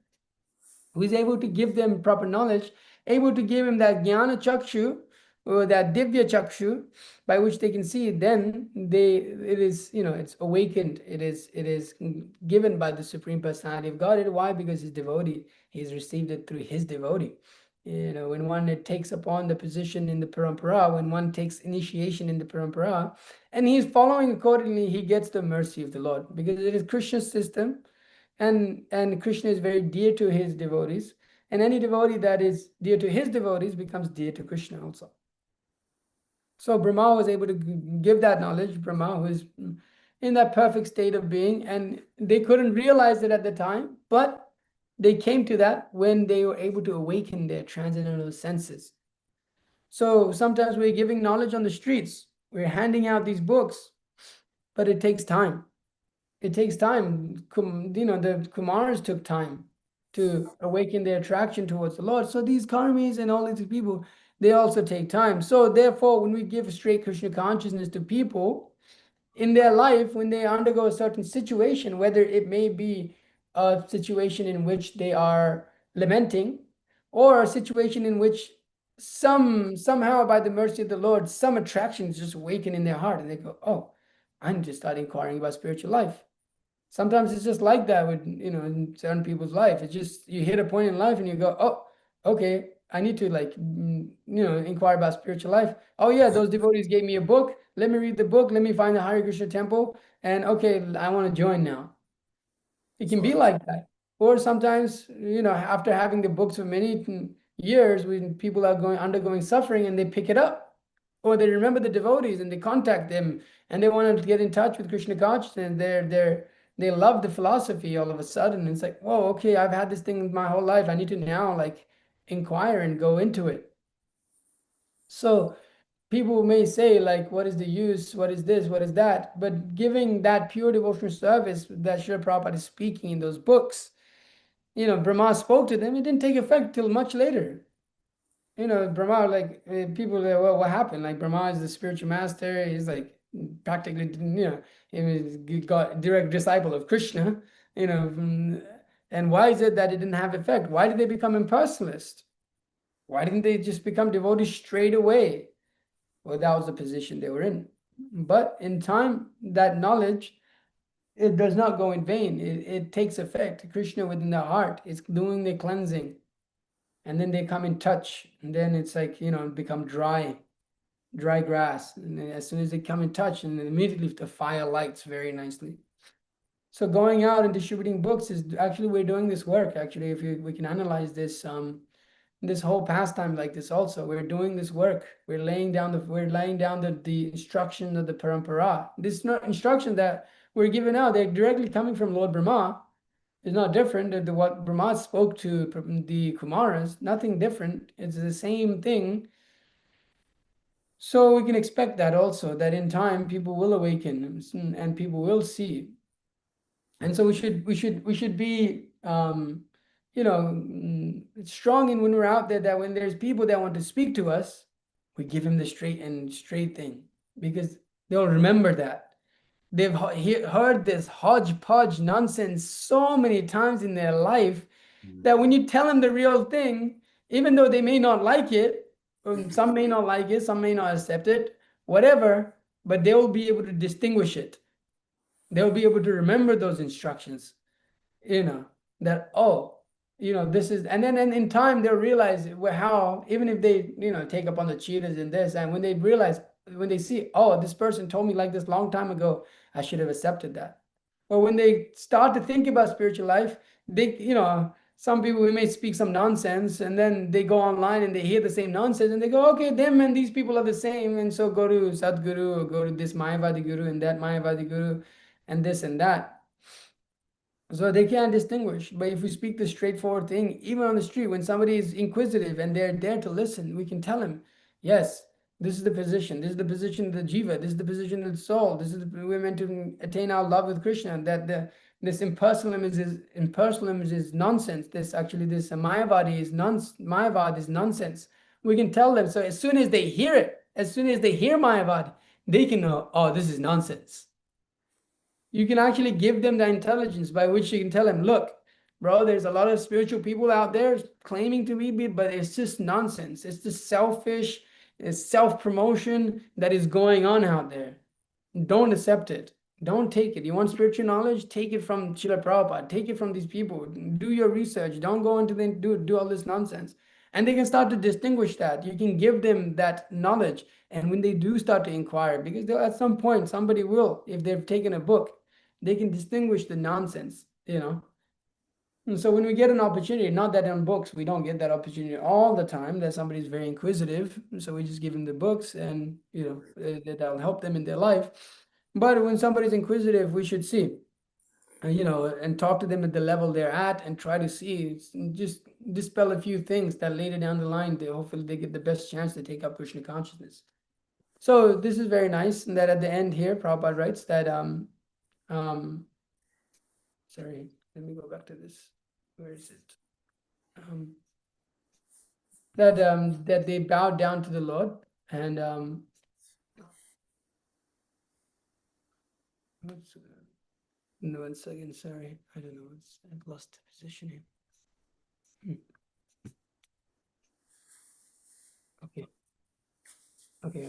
who is able to give them proper knowledge, able to give him that jnana chakshu, or that divya chakshu, by which they can see, then it is, it's awakened. It is given by the Supreme Personality of Godhead. Why? Because his devotee, he's received it through his devotee. When one takes upon the position in the parampara, when one takes initiation in the parampara, and he's following accordingly, he gets the mercy of the Lord, because it is Krishna's system, and Krishna is very dear to his devotees, and any devotee that is dear to his devotees becomes dear to Krishna also. So Brahma was able to give that knowledge, Brahma, who is in that perfect state of being, and they couldn't realize it at the time, but they came to that when they were able to awaken their transcendental senses. So sometimes we're giving knowledge on the streets, we're handing out these books, but it takes time. It takes time. The Kumars took time to awaken their attraction towards the Lord. So these karmis and all these people, they also take time. So therefore, when we give straight Krishna consciousness to people in their life, when they undergo a certain situation, whether it may be a situation in which they are lamenting, or a situation in which somehow by the mercy of the Lord, some attractions just awaken in their heart, and they go, oh, I need to start inquiring about spiritual life. Sometimes it's just like that with, in certain people's life. It's just, you hit a point in life and you go, oh, okay, I need to inquire about spiritual life. Oh yeah, those devotees gave me a book. Let me read the book. Let me find the Hare Krishna temple. And okay, I want to join now. It can be like that. Or sometimes, after having the books for many years, when people are undergoing suffering, and they pick it up, or they remember the devotees and they contact them, and they want to get in touch with Krishna consciousness, and they love the philosophy all of a sudden. It's like, whoa, okay, I've had this thing my whole life. I need to now inquire and go into it. So people may say, what is the use? What is this? What is that? But giving that pure devotional service that Srila Prabhupada is speaking in those books, Brahma spoke to them. It didn't take effect till much later. Brahma, people say, well, what happened? Brahma is the spiritual master. He's practically, he got direct disciple of Krishna, and why is it that it didn't have effect? Why did they become impersonalist? Why didn't they just become devotees straight away? Well, that was the position they were in. But in time, that knowledge, it does not go in vain. It takes effect. Krishna within the heart is doing the cleansing. And then they come in touch. And then it's like, become dry grass. And then as soon as they come in touch, and then immediately the fire lights very nicely. So going out and distributing books is actually, we're doing this work. Actually, if we can analyze this whole pastime like this also, we're doing this work. We're laying down the instruction of the parampara. This is not instruction that we're given out. They're directly coming from Lord Brahma. It's not different than what Brahma spoke to the Kumaras. Nothing different. It's the same thing. So we can expect that also, that in time people will awaken and people will see. And so we should be strong in when we're out there, that when there's people that want to speak to us, we give them the straight thing, because they'll remember that. They've heard this hodgepodge nonsense so many times in their life that when you tell them the real thing, even though they may not like it, some may not like it, some may not accept it, whatever, but they will be able to distinguish it. They'll be able to remember those instructions, that, this is, and then in time they'll realize how, even if they, take up on the cheetahs and this, and when they see, oh, this person told me like this long time ago, I should have accepted that. Or when they start to think about spiritual life, they, some people, we may speak some nonsense, and then they go online and they hear the same nonsense and they go, okay, them and these people are the same, and so go to Sadhguru or go to this Mayavadi Guru and that Mayavadi Guru and this and that. So they can't distinguish. But if we speak the straightforward thing, even on the street, when somebody is inquisitive and they're there to listen, we can tell him, yes, this is the position. This is the position of the jiva. This is the position of the soul. We're meant to attain our love with Krishna. That this impersonalism is nonsense. This Mayavad is nonsense. We can tell them. So as soon as they hear it, as soon as they hear Mayavad, they can know, oh, this is nonsense. You can actually give them the intelligence by which you can tell them, look, bro, there's a lot of spiritual people out there claiming to be, but it's just nonsense. It's just selfish, it's self-promotion that is going on out there. Don't accept it. Don't take it. You want spiritual knowledge? Take it from Srila Prabhupada. Take it from these people. Do your research. Don't go into do all this nonsense. And they can start to distinguish that. You can give them that knowledge. And when they do start to inquire, because at some point, somebody will, if they've taken a book, they can distinguish the nonsense, And so when we get an opportunity, not that in books, we don't get that opportunity all the time, that somebody's very inquisitive. So we just give them the books and, that'll help them in their life. But when somebody's inquisitive, we should see, and talk to them at the level they're at and try to see, just dispel a few things that later down the line, hopefully they get the best chance to take up Krishna consciousness. So this is very nice. And that at the end here, Prabhupada writes that, sorry, let me go back to this. Where is it? That they bowed down to the Lord, and no, 1 second, sorry, I don't know, I've lost the position here. Okay,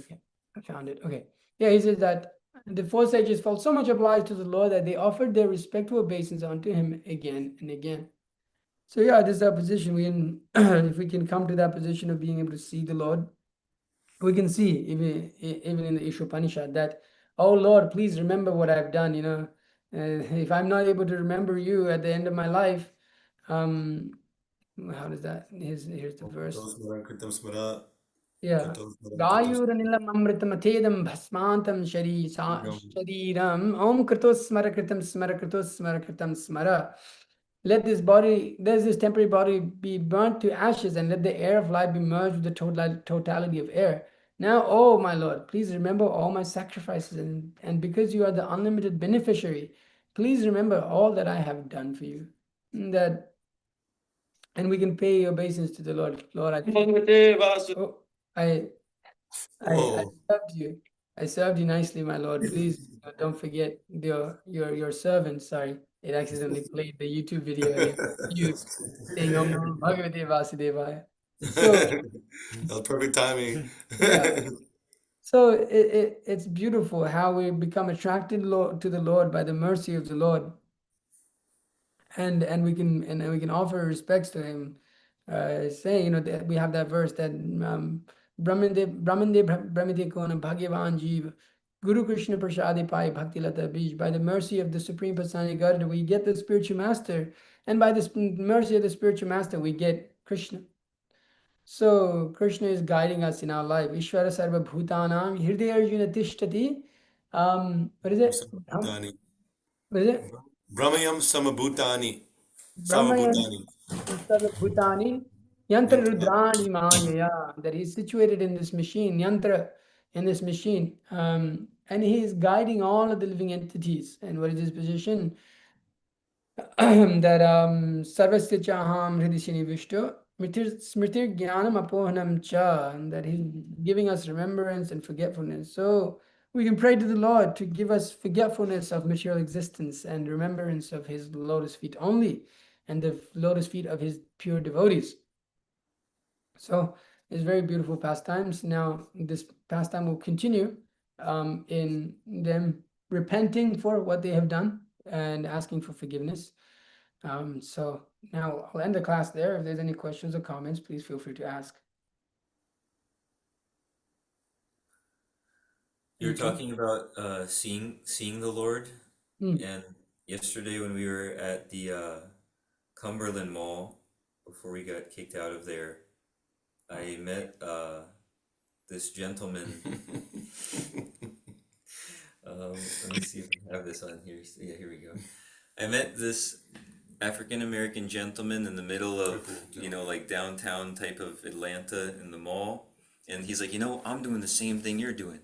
I found it. Okay, yeah, he says that the four sages felt so much obliged to the Lord that they offered their respectful obeisance unto him again and again. So yeah, this is our position. If we can come to that position of being able to see the Lord, we can see even in the Ishopanishad that, oh Lord, please remember what I've done. If I'm not able to remember you at the end of my life, how does that? Here's the verse. Yeah. Gayuranilam amritam bhasmantam shariram om kritos smara kritam smara kritos smara kritam smara. Let this temporary body be burnt to ashes, and let the air of life be merged with the totality of air. Now, oh my Lord, please remember all my sacrifices, and because you are the unlimited beneficiary, please remember all that I have done for you. And we can pay obeisance to the Lord. Lord, I served you. I served you nicely, my Lord. Please don't forget your servant. Sorry, it accidentally played the YouTube video and you saying Om Namo Bhagavate Vasudevaya. So that was perfect timing. yeah. So it's beautiful how we become attracted to the Lord by the mercy of the Lord, and we can offer respects to Him, saying, that we have that verse that Brahmande Kona Bhagavan Jeev Guru Krishna Prasadi Pai Bhakti Lata Bij. By the mercy of the Supreme Personality of Godhead, we get the spiritual master, and by the mercy of the spiritual master, we get Krishna. So Krishna is guiding us in our life. Ishvara Sarva Bhutanam Hridaya Arjuna Tishtati. What is it? Samabhutani. What is it? Brahmayam Samabhutani. Brahmayan Savabhutani. Sarva Bhutani Yantra Yantra. Rudrani Mayaya. That he's situated in this machine, Yantra, in this machine. And he is guiding all of the living entities. And what is his position? That Sarvasya Chaham Hridishini Vishtu Smritir Jnanam Apohanam Cha, and that he's giving us remembrance and forgetfulness. So we can pray to the Lord to give us forgetfulness of material existence and remembrance of his lotus feet only, and the lotus feet of his pure devotees. So it's very beautiful pastimes. Now this pastime will continue in them repenting for what they have done and asking for forgiveness. So now I'll end the class there. If there's any questions or comments, please feel free to ask. You're Okay. talking about seeing the Lord, and yesterday when we were at the Cumberland Mall before we got kicked out of there, I met this gentleman. Let me see if I have this on here. Yeah, here we go. I met this African American gentleman in the middle of, like downtown type of Atlanta in the mall. And he's like, I'm doing the same thing you're doing.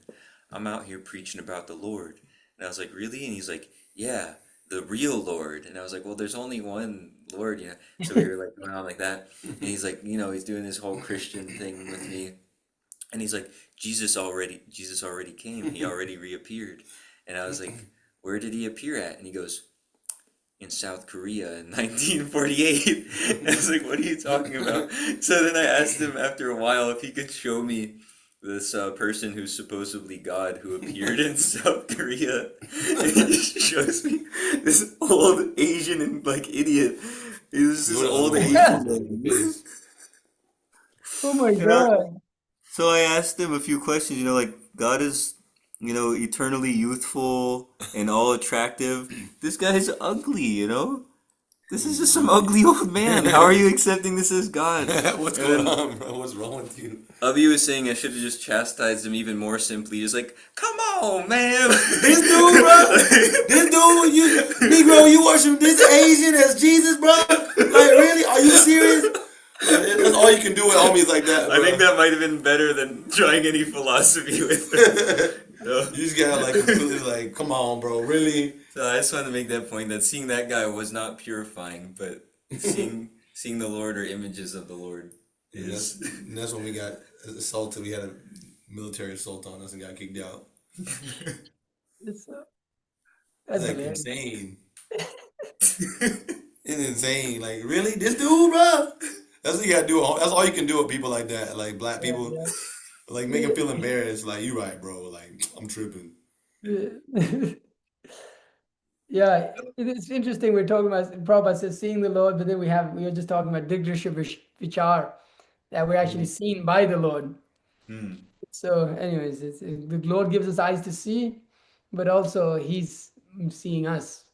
I'm out here preaching about the Lord. And I was like, really? And he's like, yeah, the real Lord. And I was like, well, there's only one Lord, So we were like going on like that. And he's like, he's doing this whole Christian thing with me. And he's like, Jesus already came. He already reappeared. And I was like, where did he appear at? And he goes, in South Korea in 1948. I was like, what are you talking about? So then I asked him after a while if he could show me this person who's supposedly God who appeared in South Korea. And he just shows me this old Asian and idiot. He was this old Asian. Oh my And God. so I asked him a few questions, God is, eternally youthful and all attractive. This guy's ugly, This is just some ugly old man. How are you accepting this as God? What's And going then on, bro? What's wrong with you? Abhi was saying I should have just chastised him even more simply. Just like, come on, man. This dude, bro. This dude, Negro, you worship this Asian as Jesus, bro? Like, really? Are you serious? That's all you can do with homies like that, bro. I think that might have been better than trying any philosophy with him. You just gotta completely come on, bro. Really? So I just wanted to make that point that seeing that guy was not purifying, but seeing the Lord or images of the Lord Yeah, is. that's when we got assaulted. We had a military assault on us and got kicked out. It's, that's Like hilarious. insane. It's insane. Like, really? This dude, bro? That's what you gotta do. That's all you can do with people like that. Like black Yeah, people. Like make them feel embarrassed. Like, you right, bro. Like, I'm tripping. yeah. Yeah, it's interesting. We're talking about Prabhupada says seeing the Lord, but then we are just talking about Digdrisha Vichar, that we're actually seen by the Lord. So, anyways, the Lord gives us eyes to see, but also He's seeing us.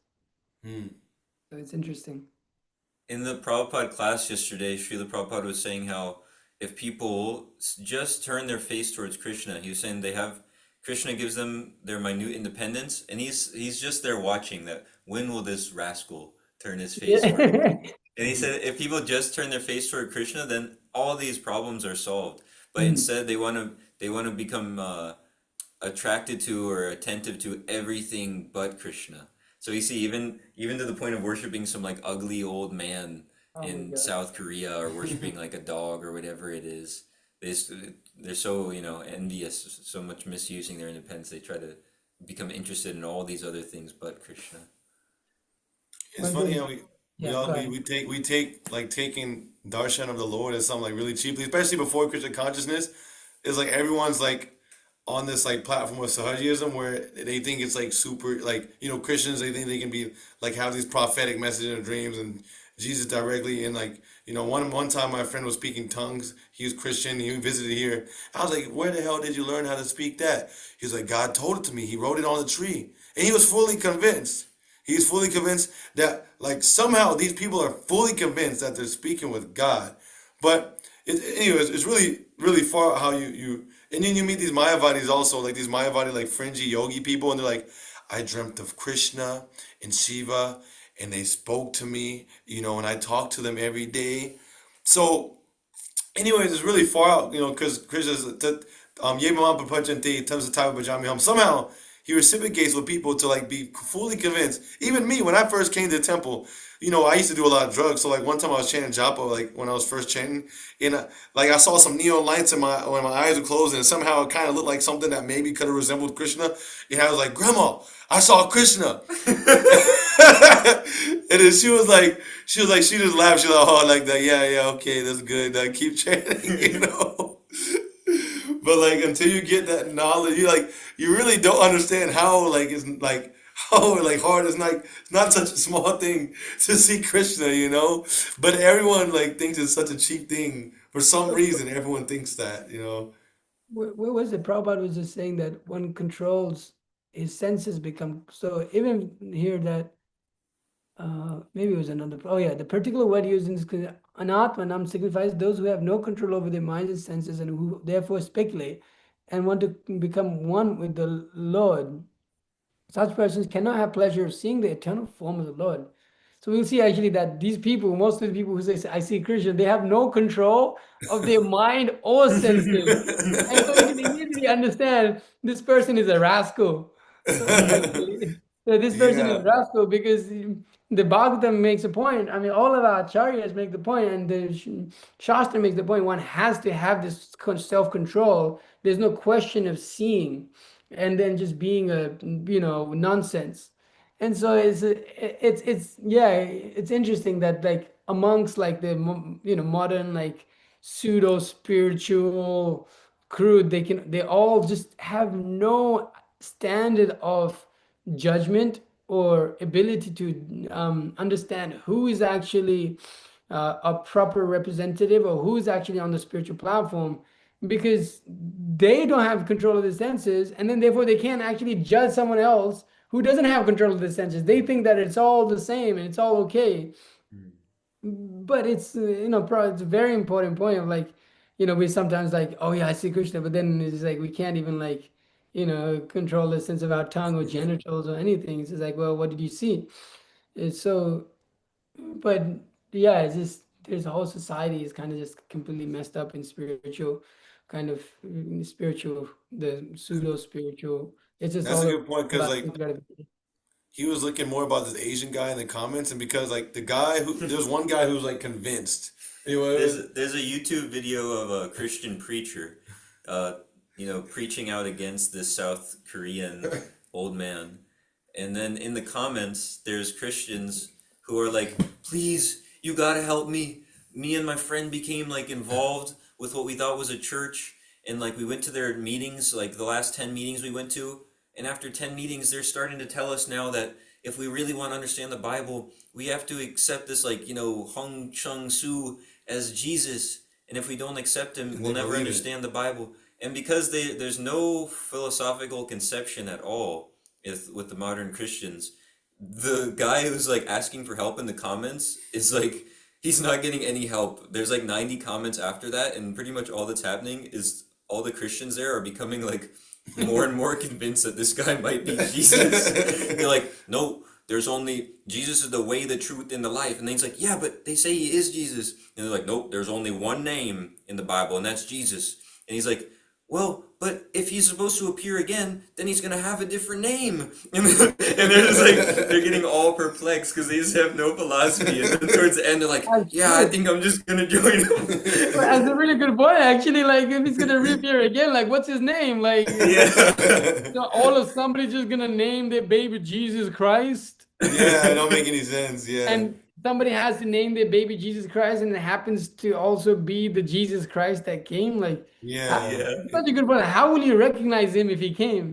Hmm. So it's interesting. In the Prabhupada class yesterday, Srila Prabhupada was saying how if people just turn their face towards Krishna, he was saying Krishna gives them their minute independence, and he's just there watching that. When will this rascal turn his face toward me? And he said if people just turn their face toward Krishna, then all these problems are solved. But instead, they want to become attracted to or attentive to everything but Krishna. So you see, even to the point of worshiping some ugly old man Oh my in God. South Korea, or worshiping a dog or whatever it is. They're so envious, so much misusing their independence. They try to become interested in all these other things but Krishna. It's One funny thing, how we yeah, go ahead. we take taking darshan of the Lord as something really cheaply, especially before Krishna consciousness. It's like everyone's on this like platform of Sahajiism where they think it's like super like Christians, they think they can be like have these prophetic messages or dreams and Jesus directly, and like one time my friend was speaking tongues. He was Christian. He visited here. I was like, where the hell did you learn how to speak that? He was like, God told it to me. He wrote it on the tree, and he was fully convinced. He's fully convinced that like somehow these people are fully convinced that they're speaking with God. But anyways, it's really far how you and then you meet these Mayavadis also, like these Mayavadi like fringy yogi people, and they're like, I dreamt of Krishna and Shiva, and they spoke to me, and I talk to them every day. So anyways, it's really far out, because Krishna's Yemama Papanchante Tamsa Taiva Bajami Hum. Somehow he reciprocates with people to like be fully convinced. Even me, when I first came to the temple, I used to do a lot of drugs. So like one time I was chanting japa, like when I was first chanting, and like I saw some neon lights in when my eyes were closed, and somehow it kind of looked like something that maybe could have resembled Krishna. And I was like, Grandma, I saw Krishna. And then she just laughed. She was like, oh, like that, yeah, okay, that's good. Keep chanting, But like until you get that knowledge, you really don't understand how like it's like how like hard it's not such a small thing to see Krishna, But everyone like thinks it's such a cheap thing for some reason. Everyone thinks that. Where was it? Prabhupada was just saying that one controls his senses become so. Even here that maybe it was another. Oh yeah, the particular word used in this anatmanam signifies those who have no control over their minds and senses and who therefore speculate and want to become one with the Lord. Such persons cannot have pleasure of seeing the eternal form of the Lord. So we'll see actually that these people, most of the people who say, I see Krishna, they have no control of their mind or senses. And so you can immediately understand this person is a rascal. So this person is a rascal because the Bhagavatam makes a point. I mean, all of our acharyas make the point, and the Shastra makes the point. One has to have this self-control. There's no question of seeing and then just being a nonsense. And so it's interesting that like amongst like the modern like pseudo spiritual crew, they all just have no standard of judgment or ability to understand who is actually a proper representative or who is actually on the spiritual platform, because they don't have control of the senses, and then therefore they can't actually judge someone else who doesn't have control of the senses. They think that it's all the same and it's all okay. But it's it's a very important point of like, we sometimes like, oh yeah, I see Krishna, but then it's like we can't even like control the sense of our tongue or genitals or anything. It's just like, well, what did you see? It's so, but yeah, it's just there's a whole society is kind of just completely messed up in spiritual kind of the pseudo spiritual. It's just That's all a good point because about like he was looking more about this Asian guy in the comments, and because like there's one guy who was like convinced. There's a YouTube video of a Christian preacher, preaching out against this South Korean old man, and then in the comments there's Christians who are like, please, you gotta help me. Me and my friend became like involved with what we thought was a church, and like we went to their meetings, like the last 10 meetings we went to, and after 10 meetings they're starting to tell us now that if we really want to understand the Bible, we have to accept this like Hong Chung Su as Jesus, and if we don't accept him, we'll never understand the Bible. And because there's no philosophical conception at all with the modern Christians, the guy who's like asking for help in the comments is like, he's not getting any help. There's like 90 comments after that, and pretty much all that's happening is all the Christians there are becoming like more and more convinced that this guy might be Jesus. They're like, no, there's only Jesus is the way, the truth, and the life. And then he's like, yeah, but they say he is Jesus. And they're like, nope, there's only one name in the Bible, and that's Jesus. And he's like, well, but if he's supposed to appear again, then he's gonna have a different name. And they're just like, they're getting all perplexed because they just have no philosophy. And then towards the end, they're like, yeah, I think I'm just gonna join him. That's a really good point, actually. Like, if he's gonna reappear again, like, what's his name? Like, all of somebody's just gonna name their baby Jesus Christ. Yeah, it don't make any sense. Yeah. And somebody has to name their baby Jesus Christ, and it happens to also be the Jesus Christ that came. Like, Yeah. such a good point. How will you recognize him if he came?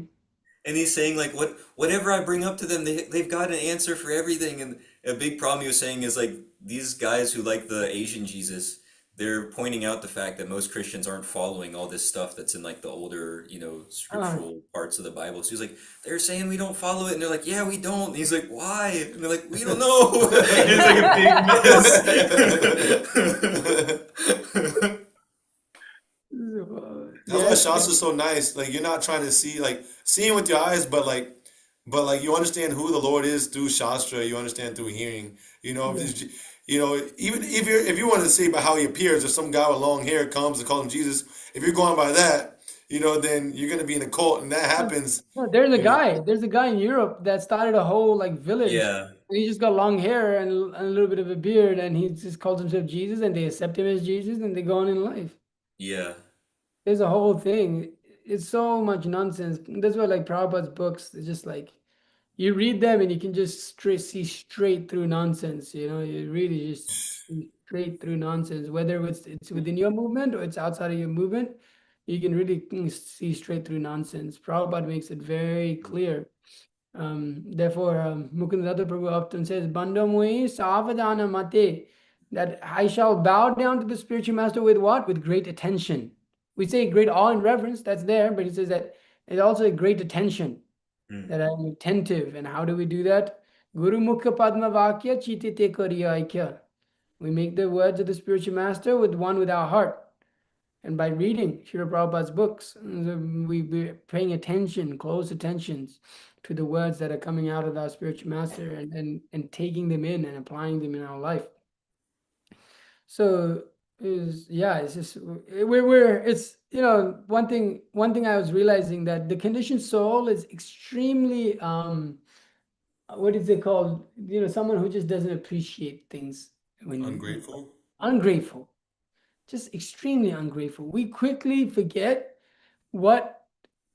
And he's saying like whatever I bring up to them, they've got an answer for everything. And a big problem he was saying is like these guys who like the Asian Jesus, they're pointing out the fact that most Christians aren't following all this stuff that's in like the older, Uh, scriptural parts of the Bible. So he's like, they're saying we don't follow it, and they're like, yeah, we don't. And he's like, why? And they're like, we don't know. It's like a big mess. That's why yeah, Shastra's so nice. Like you're not trying to see like seeing with your eyes, but like you understand who the Lord is through Shastra. You understand through hearing. If yeah. this, even if you want to see about how he appears, if some guy with long hair comes and calls him Jesus, if you're going by that, then you're gonna be in a cult, and that happens. No, there's a You know, guy. There's a guy in Europe that started a whole like village. Yeah, And he just got long hair and a little bit of a beard, and he just calls himself Jesus, and they accept him as Jesus, and they go on in life. yeah. There's a whole thing. It's so much nonsense. That's why like Prabhupada's books, it's just like you read them and you can just see straight through nonsense. You really just see straight through nonsense, whether it's within your movement or it's outside of your movement. You can really see straight through nonsense. Prabhupada makes it very clear. Therefore, Mukundadatta Prabhu often says, Bandamui Savadana Mate, that I shall bow down to the spiritual master with what? With great attention. We say great awe and reverence, that's there, but he says that it's also a great attention, Mm. that I'm attentive. And how do we do that? Guru Mukha Padma Vakya Chitite Kariya Aikya. We make the words of the spiritual master with one with our heart. And by reading Srila Prabhupada's books, we're paying attention, close attentions to the words that are coming out of our spiritual master and taking them in and applying them in our life. So it's just it's one thing I was realizing, that the conditioned soul is extremely what is it called? Someone who just doesn't appreciate things ungrateful. ungrateful, just extremely ungrateful. We quickly forget what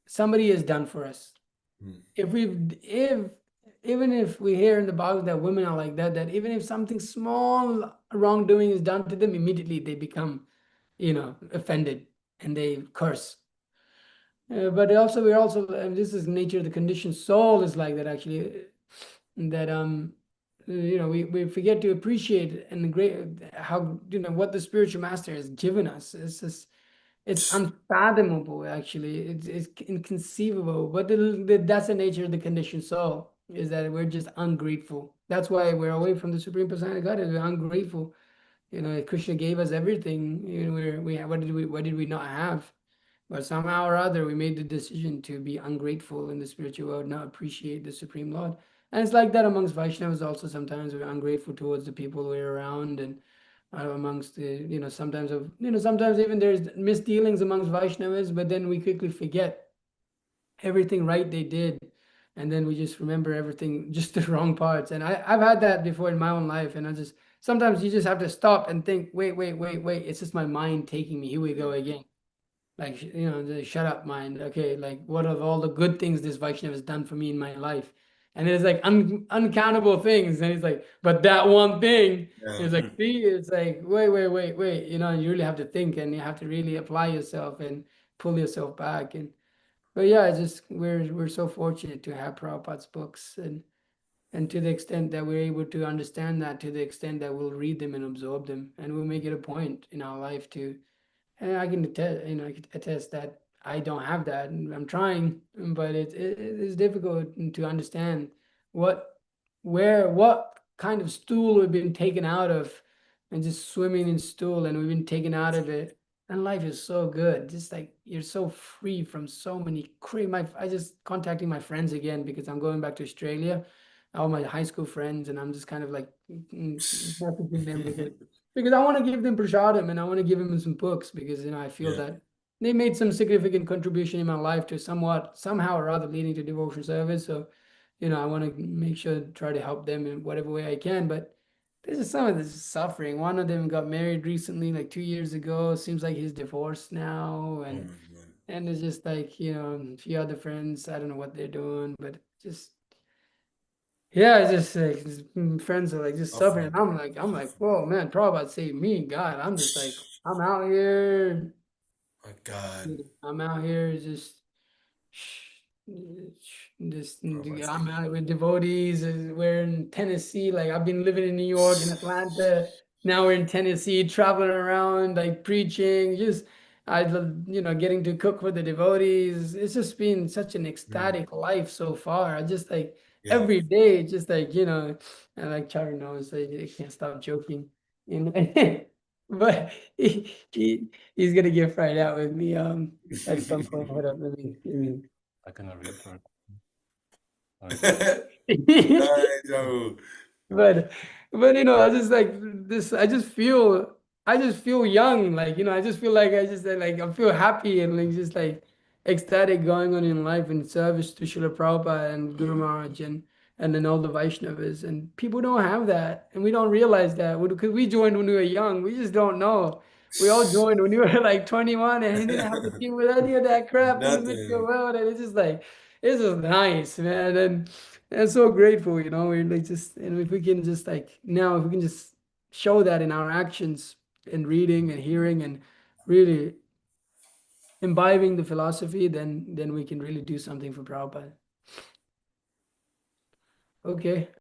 somebody has done for us. Hmm. If even if we hear in the Bible that women are like that, that even if something small wrongdoing is done to them, immediately they become, offended and they curse. But also this is nature of the conditioned soul is like that actually, that we forget to appreciate and great how what the spiritual master has given us. It's unfathomable, actually. It's inconceivable. But that's the nature of the conditioned soul, is that we're just ungrateful. That's why we're away from the Supreme Personality of Godhead. We're ungrateful. Krishna gave us everything. What did we not have? But somehow or other, we made the decision to be ungrateful in the spiritual world, not appreciate the Supreme Lord. And it's like that amongst Vaishnavas also. Sometimes we're ungrateful towards the people we're around, and amongst the, sometimes even there's misdealings amongst Vaishnavas, but then we quickly forget everything right they did. And then we just remember everything, just the wrong parts. And I've had that before in my own life. And sometimes you just have to stop and think, wait. It's just my mind taking me. Here we go again. Like, the shut up mind. Okay, like what of all the good things this Vaishnava has done for me in my life? And it's like uncountable things. And it's like, but that one thing, Yeah. it's like, see, it's like, wait. And you really have to think, and you have to really apply yourself and pull yourself back. But yeah, it's just we're so fortunate to have Prabhupada's books, and to the extent that we're able to understand that, to the extent that we'll read them and absorb them, and we'll make it a point in our life to. And I can attest, I can attest that I don't have that, and I'm trying, but it's difficult to understand what kind of stool we've been taken out of, and just swimming in stool, and we've been taken out of it. And life is so good, just like you're so free from so many I just contacting my friends again because I'm going back to Australia, all my high school friends, and I'm just kind of like messaging them because I want to give them prasadam, and I want to give them some books, because I feel Yeah. that they made some significant contribution in my life to somehow or other leading to devotion service. So I want to make sure to try to help them in whatever way I can. But this is some of this suffering. One of them got married recently, like 2 years ago. Seems like he's divorced now, Oh and my God. it's just like a few other friends. I don't know what they're doing, but just Yeah, it's just like friends are like just suffering. Suffering. I'm like, Suffering. whoa, man, Prabhupada saved me, God. I'm just like, I'm out here. My God. I'm out here just Prabhupada I'm saved out with devotees. We're in Tennessee. Like I've been living in New York and me. Atlanta. Now we're in Tennessee, traveling around, like preaching. Just I love, getting to cook for the devotees. It's just been such an Mm, ecstatic life so far. I just like yeah. every day, just like and like Charlie knows, like, I can't stop joking. And but he's gonna get fried out with me at some point. Hold up, let me. I cannot read for Ay, Joe. but I just like this. I just feel young. Like I just feel like I feel happy and like just like ecstatic going on in life in service to Srila Prabhupada and Guru Maharaj and then all the Vaishnavas. And people don't have that, and we don't realize that because we joined when we were young. We just don't know. We all joined when we were like 21 and we didn't have to deal with any of that crap in the material Nothing. world. And it's just nice, man. And so grateful, we're like just, and if we can just like now, if we can just show that in our actions and reading and hearing and really imbibing the philosophy, then we can really do something for Prabhupada. Okay.